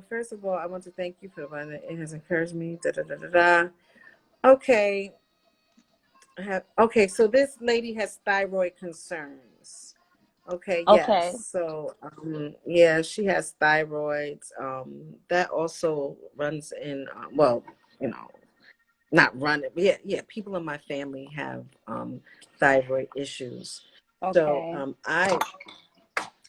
First of all, I want to thank you for the one that it has encouraged me. Da da da da da. Okay. Okay, so this lady has thyroid concerns. Okay, yes. Okay. So, yeah, she has thyroids. That also runs in, well, you know, not running. Yeah, yeah. People in my family have thyroid issues. So, Okay.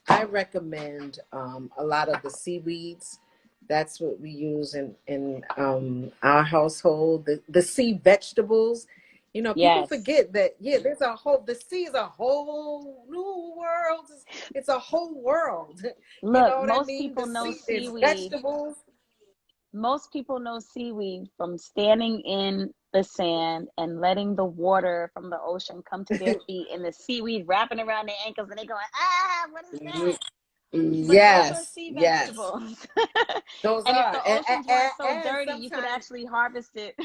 I recommend a lot of the seaweeds. That's what we use in our household. The sea vegetables. You know, people Yes. forget that. Yeah, there's a whole. The sea is a whole new world. It's a whole world. You Look, know what I mean? The sea. There's vegetables. most people know seaweed from standing in the sand and letting the water from the ocean come to their feet and the seaweed wrapping around their ankles and they going, ah, what is that? But those are Yes, sea yes. vegetables. Those And if are, the oceans weren't so and dirty, you could sometimes actually harvest it.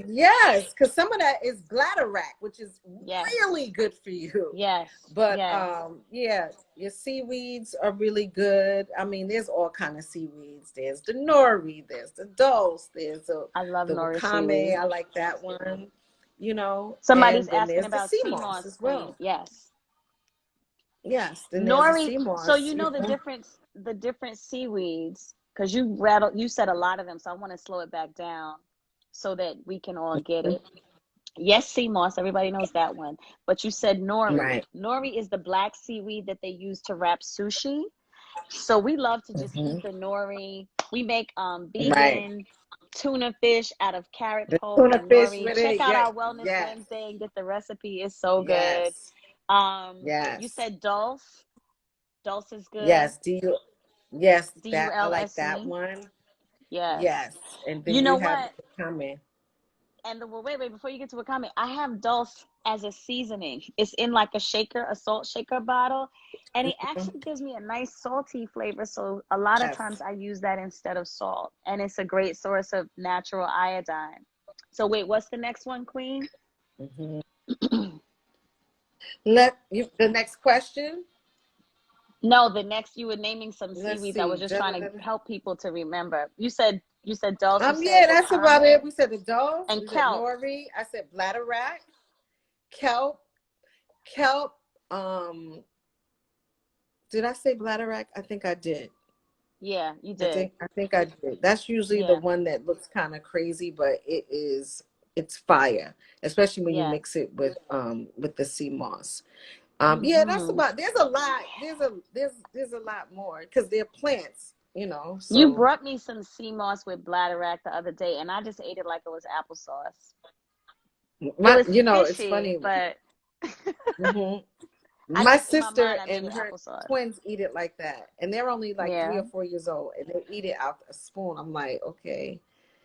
yes, because some of that is bladderwrack, which is Yes. really good for you. Yes. But Yes. yeah, your seaweeds are really good. I mean, there's all kind of seaweeds. There's the nori, there's the dulse, there's I love the nori wakame. seaweed. I like that one. You know, Somebody's and then asking there's the about sea sea moss moss, as queen. well. Yes. Yes, then there's the Nori, sea so moss. you You know know. the different seaweeds, because you said a lot of them, so I want to slow it back down so that we can all get it. Yes, sea moss, everybody knows that one. But you said nori. Right. Nori is the black seaweed that they use to wrap sushi. So we love to just eat Hmm. the nori. We make Right. vegan tuna fish out of carrot The pulp tuna and fish nori. with Check it. out Yeah. our Wellness Yes. Wednesday and get the recipe. It's so good. Yes. You Yes. said dulse. Dulse is good. Yes. Do you? Yes, that I like that Dulse. one. Yes. Yes, and You then know you have what? the comment. And the well, wait, before you get to a comment, I have dulse as a seasoning. It's in like a shaker, a salt shaker bottle, and it Mhm. actually gives me a nice salty flavor. So a lot of Yes. times I use that instead of salt, and it's a great source of natural iodine. So wait, what's the next one, Queen? Hmm. Let you the next question. No, the next you were naming some Let's seaweeds. I was see. just trying to Da-da-da-da. help people to remember. You said dulse, you said Yeah, that's about wakame it. We said the dove. and We said kelp. nori. I said bladderwrack, kelp, kelp. Um, did I say bladderwrack? I think I did. Yeah, you I did. think I think I did. That's usually the Yeah. one that looks kind of crazy, but it's fire, especially when you Yes. mix it with the sea moss. Yeah, that's Hmm. about. There's a lot. There's a lot more because they're plants, you know. You So brought me some sea moss with bladderwrack the other day, and I just ate it like it was applesauce. It was it's fishy, funny. but Hmm. I My think in my sister mind I made and it her applesauce. twins eat it like that, and they're only like three Yeah. or 4 years old, and they eat it out a spoon. I'm like, okay,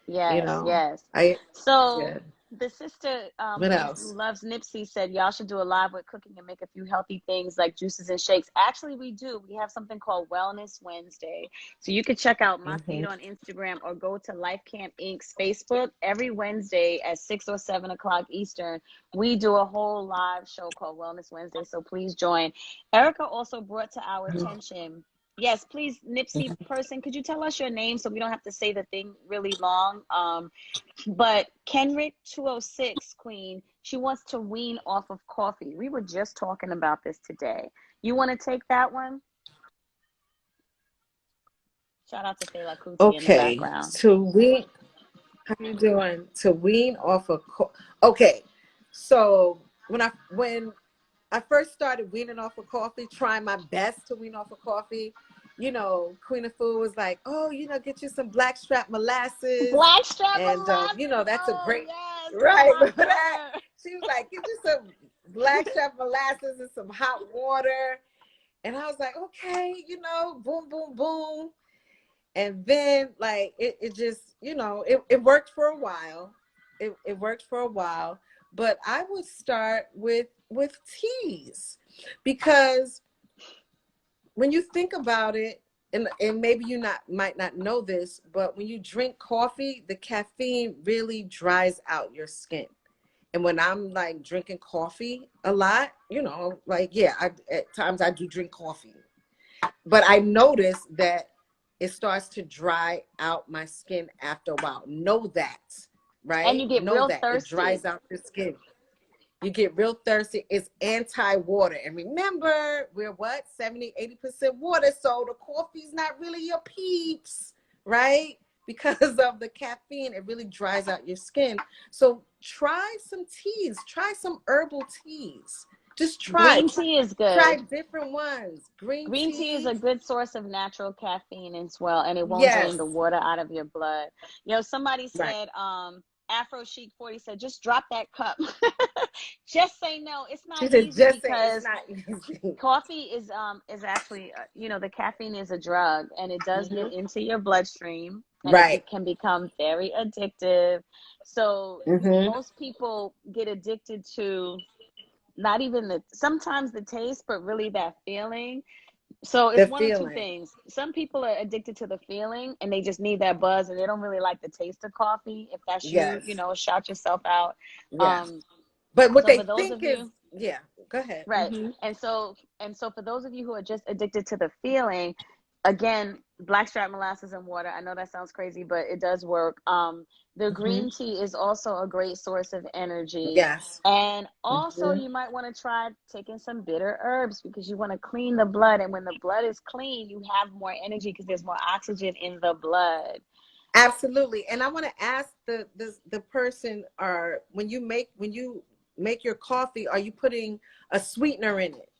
you Yes, know, yes. I So yeah. the sister What who else? loves Nipsey said y'all should do a live with cooking and make a few healthy things like juices and shakes. Actually, we do. We have something called Wellness Wednesday. So you can check out my feed Hmm. on Instagram or go to Life Camp Inc.'s Facebook every Wednesday at 6 or 7 o'clock Eastern. We do a whole live show called Wellness Wednesday. So please join. Erica also brought to our attention. Yes, please, Nipsey person, could you tell us your name so we don't have to say the thing really long? But Kenrick 206 Queen, she wants to wean off of coffee. We were just talking about this today. You want to take that one? Shout out to Fela Kuti in the Okay, background. to wean. How you doing? To wean off of. Okay, so when I first started weaning off of coffee, trying my best to wean off of coffee, Queen of Food was like, oh, get you some blackstrap molasses. Blackstrap And, molasses. that's a Oh, great, yes. That's right? my Remember that? daughter. She was like, get you some blackstrap molasses and some hot water. And I was like, okay, boom, boom, boom. And then, like, it just, it worked for a while. It worked for a while. But I would start with teas because when you think about it, and maybe you might not know this, but when you drink coffee, the caffeine really dries out your skin. And when I'm like drinking coffee a lot, like, yeah, at times I do drink coffee, but I notice that it starts to dry out my skin after a while. Know that, And right? you get Know real that it thirsty. dries out your skin. You get real thirsty. It's anti-water. And remember, we're what? 70-80% water. So the coffee's not really your peeps, right? Because of the caffeine, it really dries out your skin. So try some teas. Try some herbal teas. Just try. Green tea is Try good. different ones. Green Green tea is tea. a good source of natural caffeine as well, and it won't drain Yes. the water out of your blood. Somebody Right. said, Afro Chic 40 said, just drop that cup. Just say no. It's She not said, easy just say it's because not easy. coffee is actually the caffeine is a drug, and it does get Hmm. into your bloodstream, and Right. can become very addictive. So Hmm. most people get addicted to not even sometimes the taste, but really that feeling. So it's The one of two feeling. things. Some people are addicted to the feeling and they just need that buzz, and they don't really like the taste of coffee. If that's you, Yes. shout yourself out. Yeah. Um, But what so they for those think of is, you, yeah, go ahead. right. Hmm. And so for those of you who are just addicted to the feeling, again, blackstrap molasses and water. I know that sounds crazy, but it does work. The Hmm. green tea is also a great source of energy. Yes. And also Hmm. you might want to try taking some bitter herbs because you want to clean the blood. And when the blood is clean, you have more energy because there's more oxygen in the blood. Absolutely. And I want to ask the person, or when you make your coffee, are you putting a sweetener in it?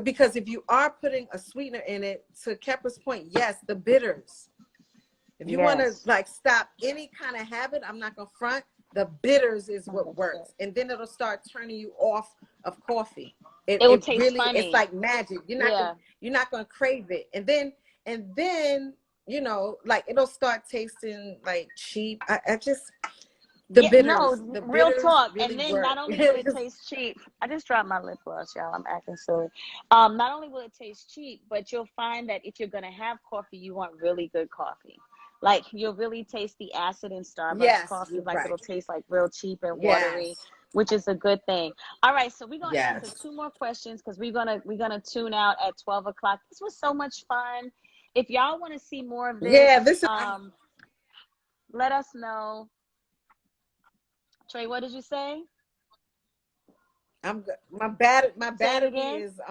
Because if you are putting a sweetener in it, to Kepra's point, yes, the bitters. If you want to Yes. like stop any kind of habit, I'm not gonna front. The bitters is Oh, what that's good. works, and then it'll start turning you off of coffee. It It will it taste really, it's funny. like magic. Yeah. You're not gonna crave it, and then like it'll start tasting like cheap. I just Yeah, no, the real bitters talk. really And then not work. only will it taste cheap, I just dropped my lip gloss, y'all. I'm acting silly. Not only will it taste cheap, but you'll find that if you're gonna have coffee, you want really good coffee. Like you'll really taste the acid in Starbucks Yes, coffee. you're Like right. it'll taste like real cheap and watery, Yes, which is a good thing. All right, so we're gonna answer yes, two more questions because we're gonna tune out at 12 o'clock. This was so much fun. If y'all want to see more of this, yeah. This is let us know. Trey, what did you say? my Say it battery again. is it's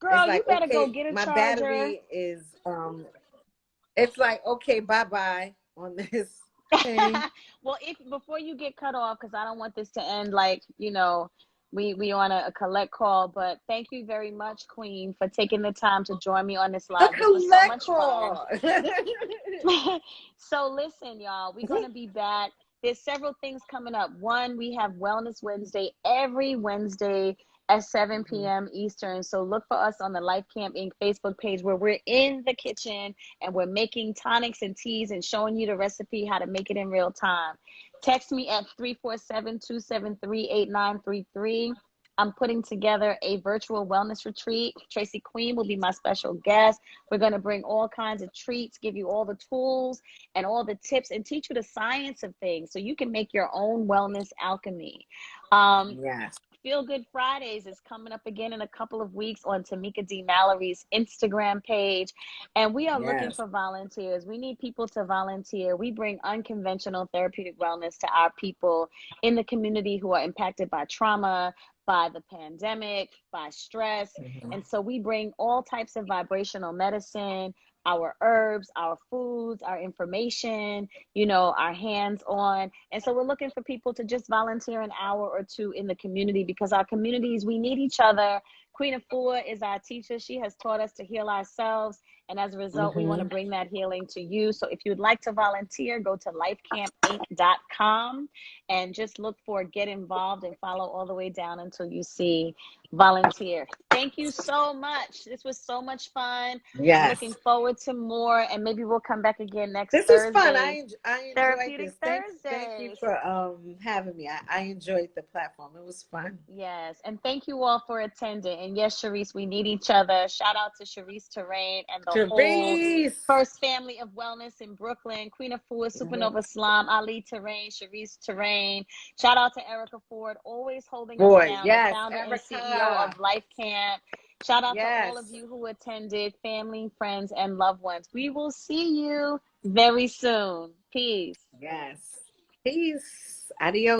Girl, you like, better go okay, get a my charger. battery is it's like, okay, bye bye on this thing. Well, if before you get cut off, because I don't want this to end like, we on a collect call, but thank you very much, Queen, for taking the time to join me on this A live. This was so collect much fun. call. So listen, y'all, we're gonna be back. There's several things coming up. One, we have Wellness Wednesday every Wednesday at 7 Mhm. p.m. Eastern. So look for us on the Life Camp Inc. Facebook page where we're in the kitchen and we're making tonics and teas and showing you the recipe how to make it in real time. Text me at 347-273-8933. I'm putting together a virtual wellness retreat. Tracy Queene will be my special guest. We're going to bring all kinds of treats, give you all the tools and all the tips, and teach you the science of things so you can make your own wellness alchemy. Um, Yes, Feel Good Fridays is coming up again in a couple of weeks on Tamika D. Mallory's Instagram page. And we are looking yes. for volunteers. We need people to volunteer. We bring unconventional therapeutic wellness to our people in the community who are impacted by trauma, by the pandemic, by stress. Mhm. And so we bring all types of vibrational medicine, our herbs, our foods, our information, our hands on. And so we're looking for people to just volunteer an hour or two in the community because our communities, we need each other. Queen Afua is our teacher. She has taught us to heal ourselves. And as a result, we want to Mhm. bring that healing to you. So if you'd like to volunteer, go to lifecampinc.com and just look for Get Involved and follow all the way down until you see volunteer. Thank you so much. This was so much fun. I'm looking Yes. forward to more, and maybe we'll come back again next This is fun. Thursday. I enjoyed Therapeutic this. Thank you Thursdays. for having me. I enjoyed the platform. It was fun. Yes, and thank you all for attending. And yes, Sharice, we need each other. Shout out to Sharice Terrain and the whole Sharice. First Family of Wellness in Brooklyn, Queen of Food, Supernova Slum, Ali Terrain, Sharice Terrain. Shout out to Erica Ford, always holding us Boy, down, the yes, founder and CEO Erica. of Life Camp. Shout out to all of Yes. you who attended, family, friends, and loved ones. We will see you very soon. Peace. Yes. Peace. Adios.